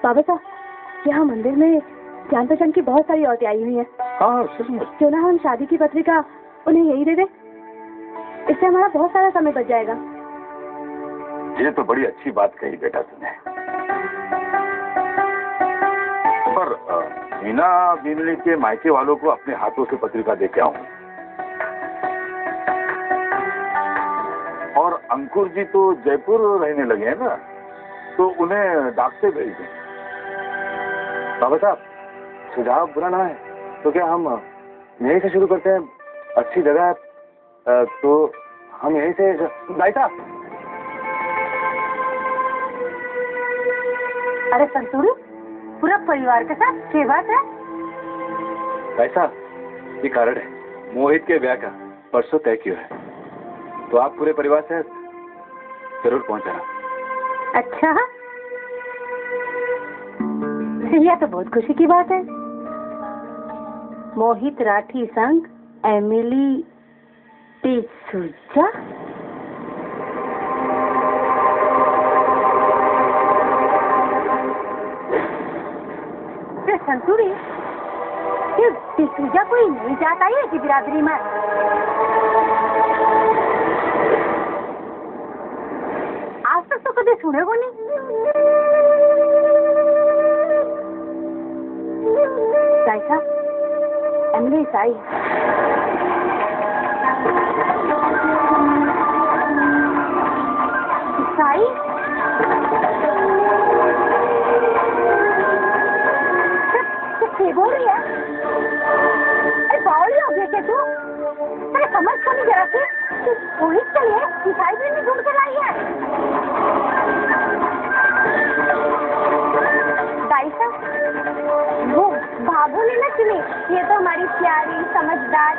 बाबा साहब, यहाँ मंदिर में जान पहचान की बहुत सारी औरतें आई हुई हैं। हाँ, सचमुच। क्यों ना हम शादी की पत्रिका उन्हें यही दे दें? इससे हमारा बहुत सारा समय बच जाएगा। ये तो बड़ी अच्छी बात कही बेटा तुमने। पर मीना बीनली के मायके वालों को अपने हाथों से पत्रिका दे के आऊं। और अंकुर जी तो जयपुर रहने लगे हैं ना, तो उन्हें डाक से भेज दें। बाबा साहब, सुझाव बुरा ना है तो क्या हम यहीं से शुरू करते हैं? अच्छी जगह है तो हम यहीं से। भाई साहब। अरे संतूरी, पूरा परिवार के साथ क्या बात है? भाई साहब, ये कारण है मोहित के ब्याह का परसों तय किया है, तो आप पूरे परिवार से जरूर पहुंचाना। अच्छा, यह तो बहुत खुशी की बात है। मोहित राठी संग एमिली डिसूजा। संतूरी, ये डिसूजा कोई नई जात आई है कि बिरादरी में? आज तक तो कभी सुने को नहीं। कैसा? एमिली ईसाई। ईसाई? क्या बोल रही है? अरे बावली हो गया क्या तू? अरे समझ को नहीं जरा से? मोहित के लिए ईसाई भी नहीं ढूंढ के लाई है। दाइसा, वो बाबू ने ना चुनी, ये तो हमारी प्यारी समझदार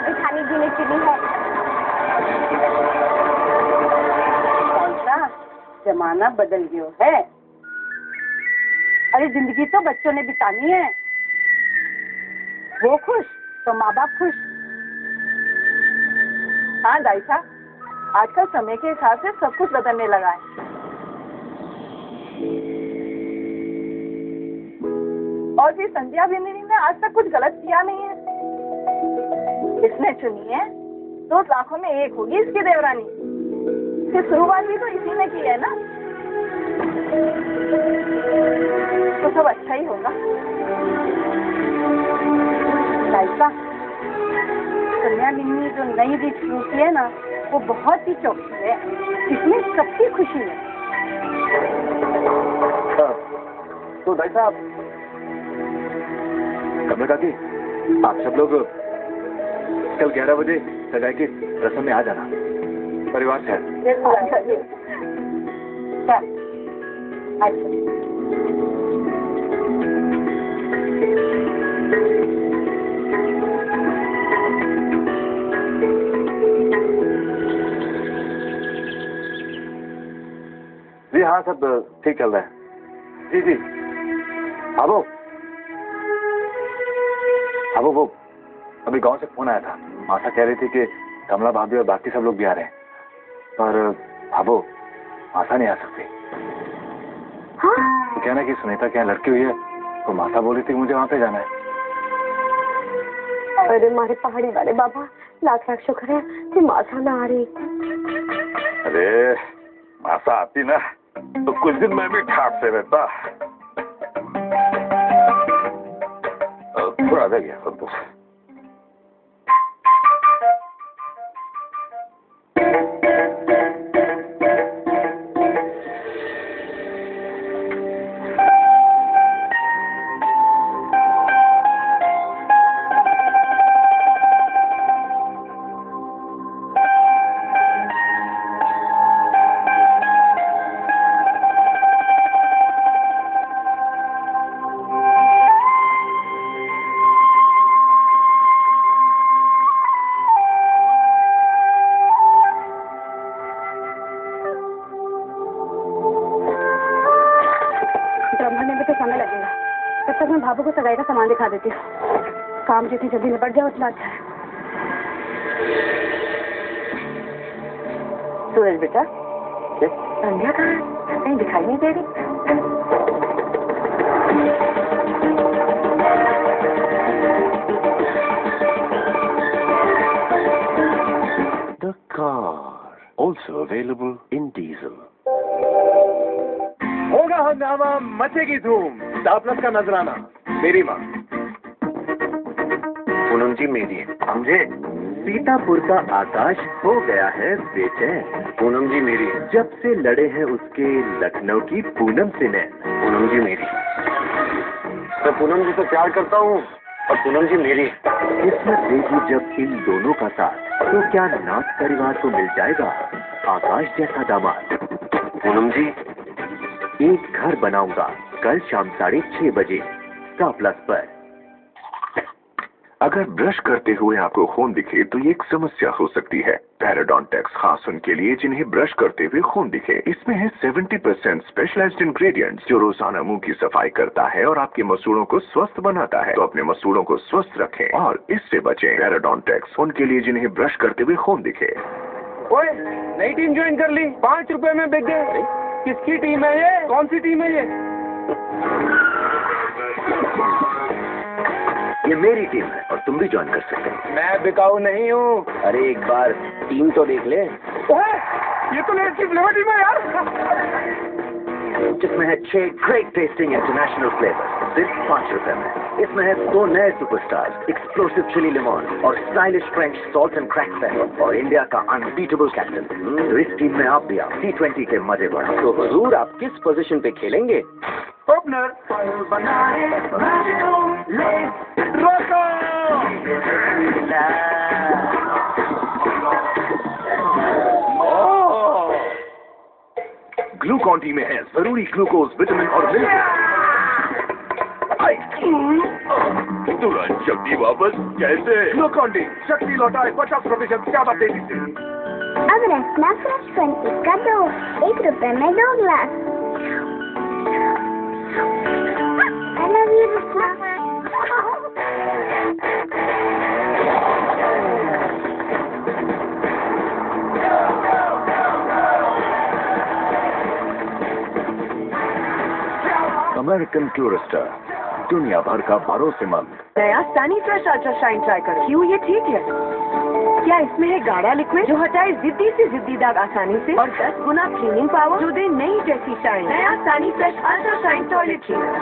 जेठानी जी ने चुनी है। दाइसा, जमाना बदल गयो है। अरे जिंदगी तो बच्चों ने बितानी है, वो खुश तो माँ बाप खुश। हाँ दाइसा, आजकल समय के हिसाब से सब कुछ बदलने लगा है। और भी संध्या बिंदिनी ने आज तक कुछ गलत किया नहीं है। इसने चुनी है तो लाखों में एक होगी इसकी देवरानी। इसकी शुरुआत भी तो इसी ने की है ना, तो सब अच्छा ही होगा। दाइसा, संध्या बिंदिनी जो नई रीत शुरू की है ना, वो बहुत ही चौकी है, इसमें सबकी खुशी है। तो भाई साहब, कमला काकी, आप सब लोग कल 11 बजे सगाई की रस्म में आ जाना, परिवार से। जी हाँ, सब ठीक चल रहा है। जी जी, आबो वो अभी गांव से फोन आया था। माता कह रही थी कि कमला भाभी और बाकी सब लोग भी आ रहे हैं, पर आबो माता नहीं आ सकती। हाँ? तो कहना कि सुनीता क्या लड़की हुई है, तो माता बोली थी मुझे वहां पे जाना है। अरे हमारे पहाड़ी वाले बाबा, लाख लाख शुक्र है कि माता ना आ रही। अरे माता आती ना तो कुछ दिन मैं भी ठाट से रहता। थोड़ा रह गया संतोष। बाबू को सगाई का सामान दिखा देती हूँ। काम जितनी जल्दी निपट जाए उतना अच्छा है। सूरज बेटा, संध्या कहाँ है? कहीं दिखाई नहीं दे रही। The car, also available in diesel. होगा हंगामा, मचेगी धूम, दापलस का नजराना। मेरी माँ पूनम जी मेरी समझे। सीतापुर का आकाश हो गया है बेचैन। पूनम जी मेरी। जब से लड़े हैं उसके लखनऊ की पूनम से नैन। पूनम जी मेरी। मैं पूनम जी से प्यार करता हूँ और पूनम जी मेरी। किस्मत देगी जब इन दोनों का साथ, तो क्या नाथ परिवार को मिल जाएगा आकाश जैसा दामाद। पूनम जी, एक घर बनाऊंगा कल शाम 6:30 बजे स्टार प्लस पर। अगर ब्रश करते हुए आपको खून दिखे तो ये एक समस्या हो सकती है। पैराडोंटेक्स खास उनके लिए जिन्हें ब्रश करते हुए खून दिखे। इसमें है 70% स्पेशलाइज्ड इंग्रेडिएंट्स जो रोजाना मुंह की सफाई करता है और आपके मसूड़ों को स्वस्थ बनाता है। तो अपने मसूड़ों को स्वस्थ रखें और इससे बचें। पैराडोंटेक्स उनके लिए जिन्हें ब्रश करते हुए खून दिखे। ओए, नई टीम ज्वाइन कर ली, 5 रुपए में बिक गए। किसकी टीम है ये? कौन सी टीम है ये मेरी टीम है और तुम भी ज्वाइन कर सकते हो। मैं बिकाऊ नहीं हूँ। अरे एक बार टीम तो देख ले। ये तो नई फ्लेवर टीम है यार। जिसमें है 6 ग्रेट टेस्टिंग इंटरनेशनल फ्लेवर सिर्फ 5 रुपए में। इसमें है 2 नए सुपरस्टार्स, एक्सप्लोसिव चिली लेमन और stylish French salt and crack paper और इंडिया का अनबीटेबल कैप्टन। तो इस टीम में आप भी आओ, T20 के मजे बढ़ाओ। तो हुजूर आप किस पोजीशन पे खेलेंगे? ओपनर। रोको। ग्लूकॉन डी में है जरूरी ग्लूकोज, विटामिन और मिनरल। तुरंत शक्ति वापस कैसे? ग्लूकॉन-डी शक्ति लौटाए 50% ज्यादा तेजी से। अब रसना फ्रेश फन इसका दो, 1 रुपए में 2 glass. I love you, Rasna. American Tourister, दुनिया भर का भरोसेमंद। नया Sunny fresh ultra shine try करो। क्यों ये ठीक है? क्या इसमें है गाढ़ा लिक्विड जो हटाए जिद्दी से जिद्दी दाग आसानी से और 10 गुना क्लीनिंग पावर जो दे नई जैसी शाइन। नया Sunny fresh ultra shine toilet cleaner.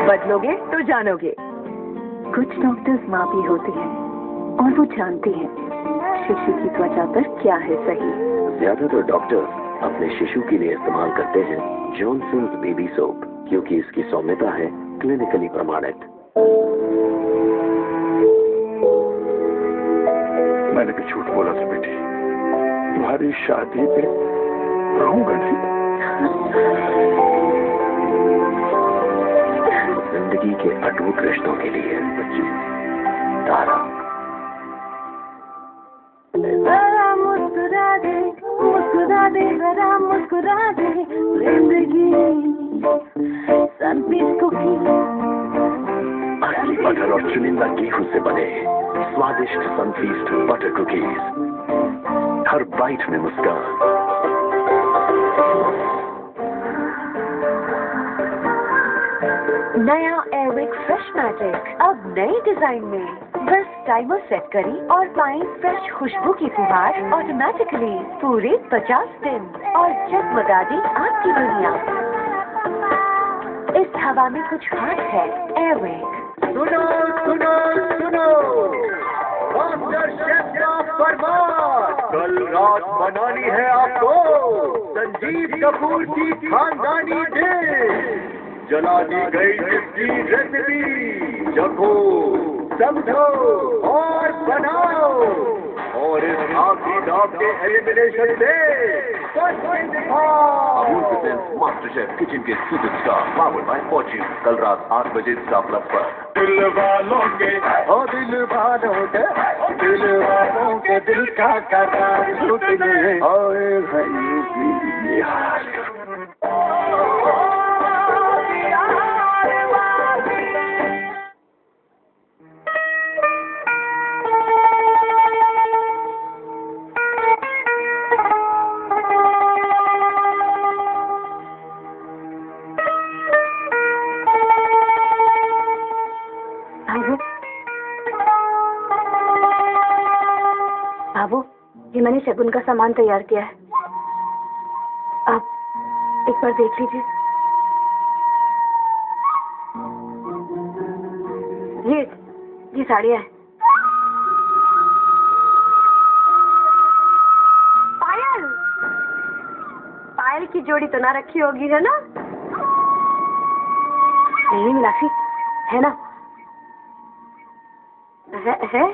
बदलोगे तो जानोगे। कुछ डॉक्टर्स माँ भी होती हैं और वो जानती हैं शिशु की त्वचा पर क्या है सही। ज्यादातर डॉक्टर्स अपने शिशु के लिए इस्तेमाल करते हैं जॉनसन्स बेबी सोप, क्योंकि इसकी सौम्यता है क्लिनिकली प्रमाणित। मैंने भी झूठ बोला था बेटी, तुम्हारी शादी पे रहूंगा नहीं। जिंदगी के अटूट रिश्तों के लिए बच्ची तारा। जरा मुस्कुरा दे, मुस्कुरा दे, जरा मुस्कुरा दे, जिंदगी सनपीस कुकी। असली बटर और चुनिंदा गेहूं से बने स्वादिष्ट सनफीस्ट बटर कुकीज, हर बाइट में मुस्कान। नया एयरविक फ्रेश मैजिक अब नए डिजाइन में। बस टाइमर सेट करें और पाएं फ्रेश खुशबू की फुहार ऑटोमेटिकली पूरे 50 दिन और जगमगा दी आपकी दुनिया। इस हवा में कुछ खास है। एयरविक। सुनो सुनो सुनो, मास्टर शेफ का फरमान। कल रात बनानी है आपको संजीव कपूर की खानदानी डिश। जला दी गई जिसकी रेसिपी चखो, समझो और बनाओ। और इस आखिरी दाव के एलिमिनेशन से मास्टर शेफ किचन के सुपरस्टार पावर्ड बाय फॉर्च्यून, कल रात 8 बजे स्टार प्लस पर। दिल वालों के दिल वालों के दिल वालों के दिल का करार टूटने आए भाई ये हाल। बाबू, ये मैंने शगुन का सामान तैयार किया है, आप एक बार देख लीजिए। ये साड़ियाँ हैं। पायल की जोड़ी तो ना रखी होगी, है ना? नहीं मिलासी, है ना? है?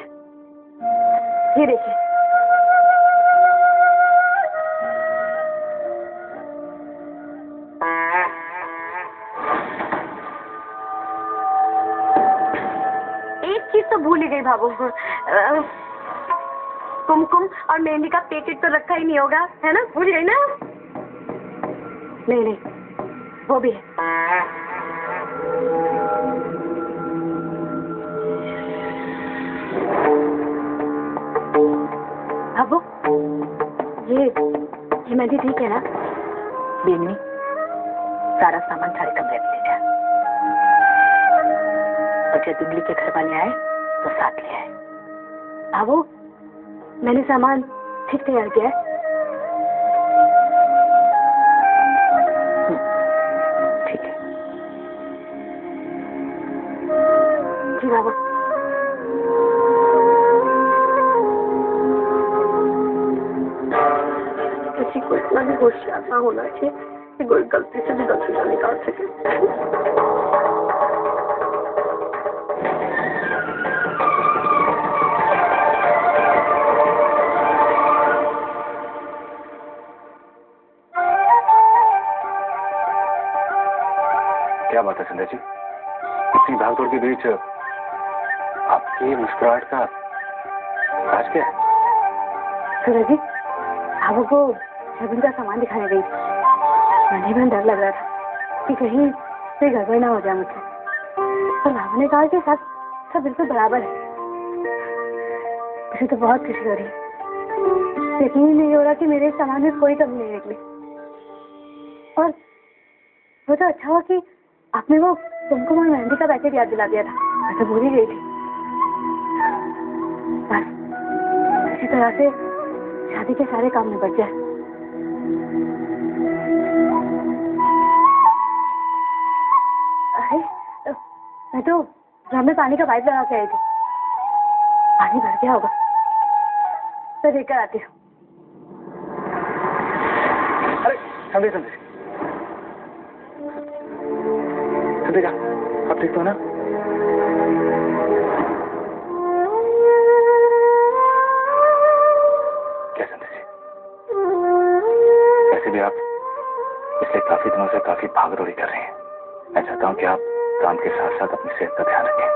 ये देखिए। एक चीज तो भूल ही गई भाभू, कुमकुम और मेहंदी का पैकेट तो रखा ही नहीं होगा, है ना? भूल गई ना? नहीं, वो भी है। बाबू, ये मेहंदी ठीक है ना? बेगनी, सारा सामान सारे कमरे में ले जा, और जब बिजली के घर वाले आए तो साथ ले आए। बाबू, मैंने सामान ठीक तैयार किया है। ठीक है जी बाबू। किसी को इतना भी होशियार ना होना चाहिए कि कोई गलती से भी गलती ना निकाल सके। क्या बात है संध्या जी? इतनी भागदौड़ के बीच आपकी मुस्कुराहट का आज क्या है? सूरज जी, आपको शगुन का सामान दिखाने गई। मन में डर लग रहा था कि कहीं कोई गड़बड़ ना हो जाए मुझसे, पर बाबा ने कहा कि सब बिल्कुल बराबर है। मुझे तो बहुत खुशी हो रही है। यकीन नहीं हो रहा कि मेरे सामान में कोई कमी नहीं निकली। और वो तो अच्छा हुआ कि आपने वो कुमकुम और मेहंदी का पैकेट याद दिला दिया था, मैं तो भूल ही गई थी। बस इसी तरह से शादी के सारे काम निपट जाए। अरे मैं तो ड्रम में पानी का पाइप लगा के आई थी, पानी भर गया होगा, मैं देखकर आती हूँ। अरे समझे संदेगा, आप ठीक हो ना? क्या संदेश? वैसे भी आप पिछले काफी दिनों से काफी भागदौड़ी कर रहे हैं। मैं चाहता हूँ कि आप काम के साथ साथ अपनी सेहत का ध्यान रखें,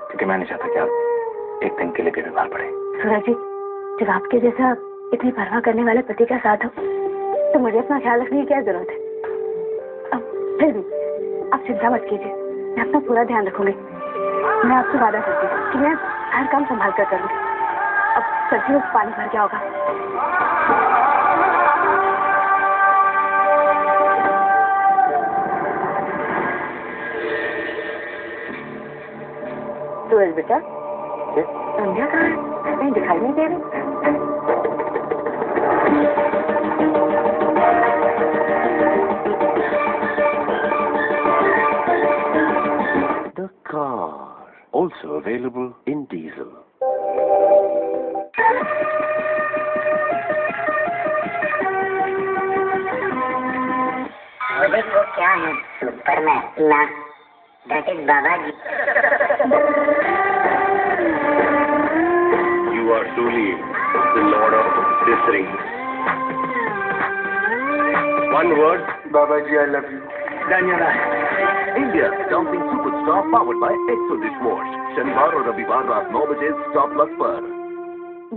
क्योंकि मैं नहीं चाहता कि आप एक दिन के लिए भी बीमार पड़े। सूरज जी, जब आपके जैसा इतनी परवाह करने वाले पति का साथ हो तो मुझे अपना ख्याल रखने की क्या जरूरत है। अब फिर भी आप चिंता मत कीजिए, मैं अपना पूरा ध्यान रखूंगी। मैं आपसे वादा करती हूँ कि मैं हर काम संभाल कर करूंगी। अब सच्ची में पानी भर गया होगा। सूरज बेटा, संध्या कहाँ है? कहीं दिखाई नहीं दे रही। The car, also available in diesel. देखो क्या है सुपरमैन ना, that is Babaji. You are truly the lord of this ring. One word, Babaji, I love you. Daniela, India's dumping superstar powered by Exo Dishwash. शनिवार और रविवार रात 9 बजे stop plus पर।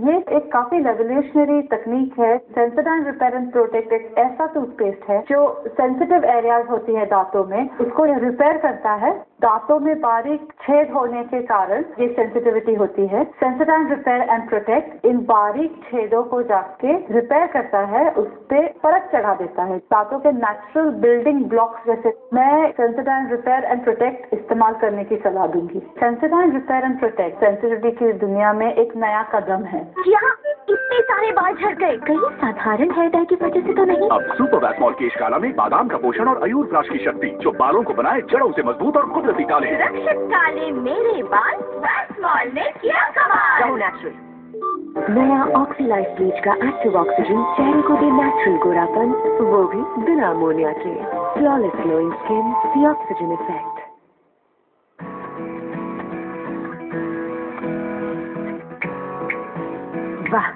ये एक काफी रेवोल्यूशनरी तकनीक है। सेंसोडाइन रिपेयर एंड प्रोटेक्ट एक ऐसा टूथपेस्ट है जो सेंसिटिव एरियाज होती है दांतों में, उसको रिपेयर करता है। दांतों में बारीक छेद होने के कारण ये सेंसिटिविटी होती है। सेंसोडाइन रिपेयर एंड प्रोटेक्ट इन बारीक छेदों को जाके रिपेयर करता है, उस पे परत चढ़ा देता है। दांतों के नेचुरल बिल्डिंग ब्लॉक्स जैसे मैं सेंसोडाइन रिपेयर एंड प्रोटेक्ट इस्तेमाल करने की सलाह दूंगी। Sensodyne repair and protect sensitivity की दुनिया में एक नया कदम है। यहाँ इतने सारे बाल झड़ गए, कहीं साधारण हेयर डाई की वजह से तो नहीं? अब सुपर वैक्समॉल केश काला में बादाम का पोषण और अयूर प्राश की शक्ति जो बालों को बनाए जड़ों से मजबूत और कुदरती काले। सुरक्षित काले मेरे बाल वैक्समॉल ने किया कमाल। नेचुरल नया ऑक्सीलाइज ब्लीच का एक्टिव ऑक्सीजन चेहरे को दे नेचुरल गोरापन, वो भी बिना अमोनिया के। Flawless glowing skin, the oxygen effect. वाह,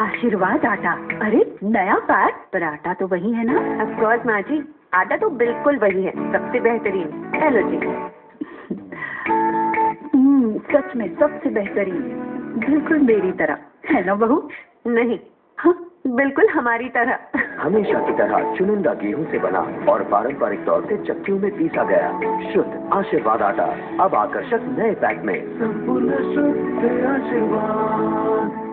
आशीर्वाद आटा। अरे नया पैक, पर आटा तो वही है ना? ऑफ कोर्स माँ जी, आटा तो बिल्कुल वही है, सबसे बेहतरीन। हेलो जी। सच में सबसे बेहतरीन, बिल्कुल मेरी तरह है ना बहू? नहीं, हाँ बिल्कुल हमारी तरह। हमेशा की तरह चुनिंदा गेहूं से बना और पारंपरिक तौर से चक्कियों में पीसा गया शुद्ध आशीर्वाद आटा अब आकर्षक नए पैक में। संपूर्ण शुद्ध आशीर्वाद।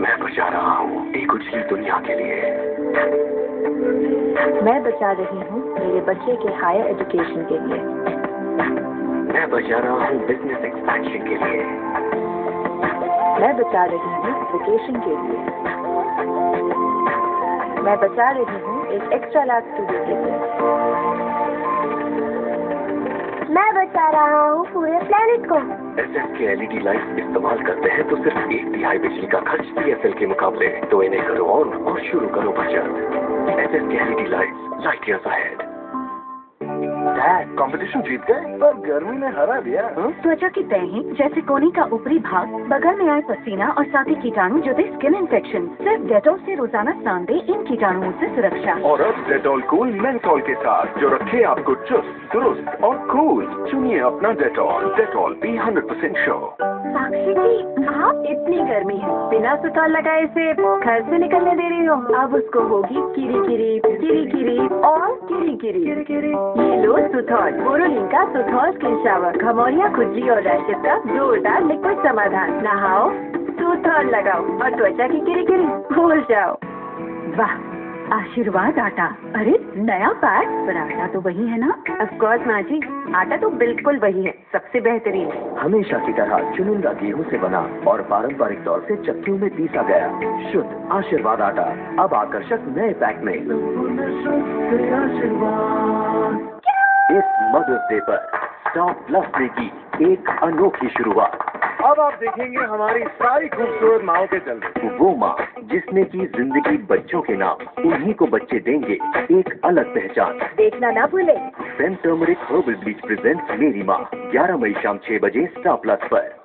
मैं बचा रहा हूँ एक उजली दुनिया के लिए। मैं बचा रही हूँ मेरे बच्चे के हायर एजुकेशन के लिए। मैं बचा रहा हूँ बिजनेस एक्सपेंशन के लिए। मैं बचा रही हूँ वेकेशन के लिए। मैं बचा रही हूँ एक एक्स्ट्रा लार्ज स्टूडियो के लिए। मैं बचा रहा हूँ पूरे प्लेनेट को। एसएफ के एलईडी लाइट इस्तेमाल करते हैं तो सिर्फ 1/3 बिजली का खर्च पीएसएल के मुकाबले। तो इन्हें करो ऑन और शुरू करो बचत। एसएफ के LED lights, light years ahead. Dad competition जीत गए पर गर्मी ने हरा दिया। त्वचा की तह ही जैसे कोने का ऊपरी भाग, बगल में आए पसीना और साथ ही कीटाणु जो दे स्किन इन्फेक्शन। सिर्फ डेटॉल से रोजाना स्नान दे इन कीटाणुओं से सुरक्षा। और अब डेटॉल कूल मेंथॉल के साथ जो रखे आपको चुस्त दुरुस्त और कूल। चुनिए अपना डेटॉल। डेटॉल भी 100% श्योर। साक्षी जी, आप इतनी गर्मी है, बिना सुतौल लगाए से घर से निकलने दे रही हो। अब उसको होगी किरी किरी किरी किरी और किरी किरी किरी किरी। ये लो सुथौल, बोरोलिन का सुथौल स्किन शावर, घमौरिया, खुजली और रैशेज का जोरदार लिक्विड समाधान। नहाओ, सुथौल लगाओ और त्वचा की किरी किरी भूल जाओ। वाह, आशीर्वाद आटा। अरे नया पैक, पर आटा तो वही है ना? ऑफ कोर्स माँ जी, आटा तो बिल्कुल वही है, सबसे बेहतरीन। हमेशा की तरह चुनिंदा गेहूं से बना और पारंपरिक तौर से चक्कियों में पीसा गया शुद्ध आशीर्वाद आटा अब आकर्षक नए पैक में। इस मदर्स डे पर स्टॉप प्लस डे की एक अनोखी शुरुआत। अब आप देखेंगे हमारी सारी खूबसूरत माओ के जलवे। वो माँ जिसने की जिंदगी बच्चों के नाम, उन्हीं को बच्चे देंगे एक अलग पहचान। देखना ना भूले। Saint turmeric herbal bleach presents Meri Maa, 11 मई शाम 6 बजे स्टार प्लस पर।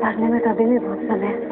भरने में तो अभी भी बहुत समय है।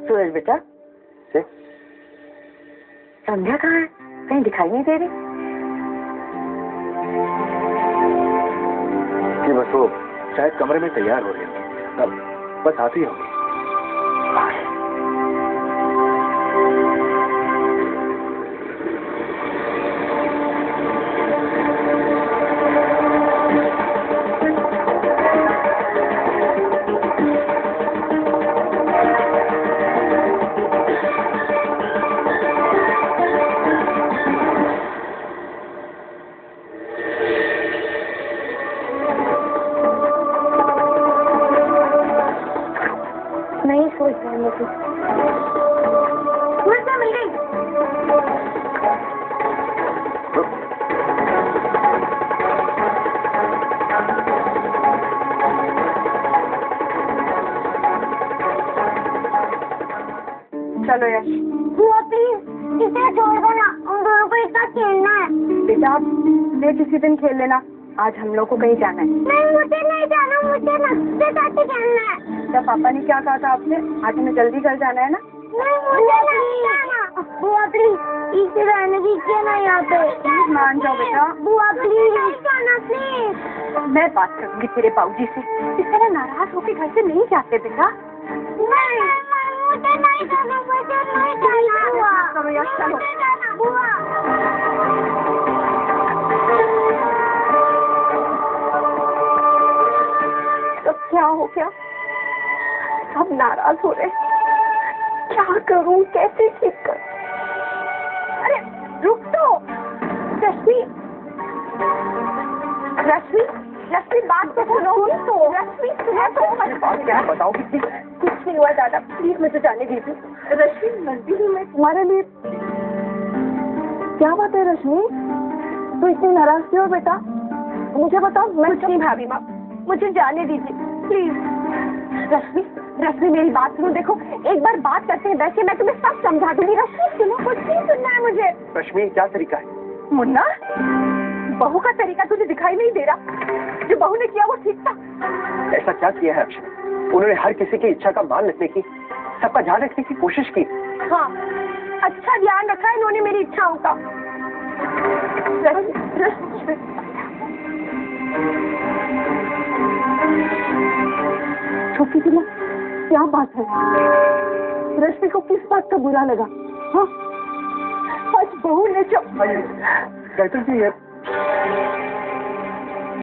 सूरज बेटा, संध्या कहाँ है? कहीं दिखाई नहीं दे रही। कि बस वो शायद कमरे में तैयार हो रही है, अब बस आती होगी। मुझसे मिल गई। चलो यश। बुआ प्लीज इसे छोड़ दो ना, हम दोनों को एक साथ खेलना है। बेटा ले किसी दिन खेल लेना, आज हम लोग को कहीं जाना है। नहीं मुझे नहीं जाना, मुझे ना साथ ही खेलना है। क्या पापा ने क्या कहा था आपसे? आज हमें जल्दी घर जाना है ना? नहीं मुझे नहीं जाना। बुआ प्लीज इसे रहने दीजिए ना यहाँ पे। प्लीज मान जाओ बेटा। बुआ प्लीज नहीं जाना प्लीज। मैं बात करूंगी तेरे बाबूजी से, इस तरह नाराज होकर घर से नहीं जाते बेटा। नहीं मुझे नहीं जाना, मुझे नहीं जाना। बुआ चलो यश चलो। बुआ अब क्या हो गया? सब नाराज हो रहे, क्या करूं, कैसे ठीक कर? अरे रुक तो रश्मि, रश्मि, रश्मि बात तो सुनो। तो रश्मि सुनो तो। क्या बताओ किसी? कुछ नहीं हुआ दादा, प्लीज मुझे जाने दीजिए। रश्मि मस्जिद हूँ मैं तुम्हारे लिए। क्या बात है रश्मि, तू इतनी नाराज क्यों हो बेटा? मुझे बताओ। मैं कुछ नहीं भाभी माँ, मुझे जाने दीजिए प्लीज। रश्मि, रश्मि मेरी बात सुनो। देखो एक बार बात करते हैं, वैसे मैं तुम्हें सब समझा दूंगी। रश्मि सुनो, कुछ नहीं सुनना है मुझे। रश्मि क्या तरीका है? मुन्ना, बहू का तरीका तुझे दिखाई नहीं दे रहा? जो बहू ने किया वो ठीक था? ऐसा क्या किया है अक्षय? उन्होंने हर किसी की इच्छा का मान रखने की, सबका ध्यान रखने की कोशिश की। हाँ, अच्छा ध्यान रखा है इन्होंने मेरी इच्छाओं का। छोटी सी माँ, क्या बात है? रश्मि को किस बात का बुरा लगा? हाँ, आज बहू ने जो गायत्री जी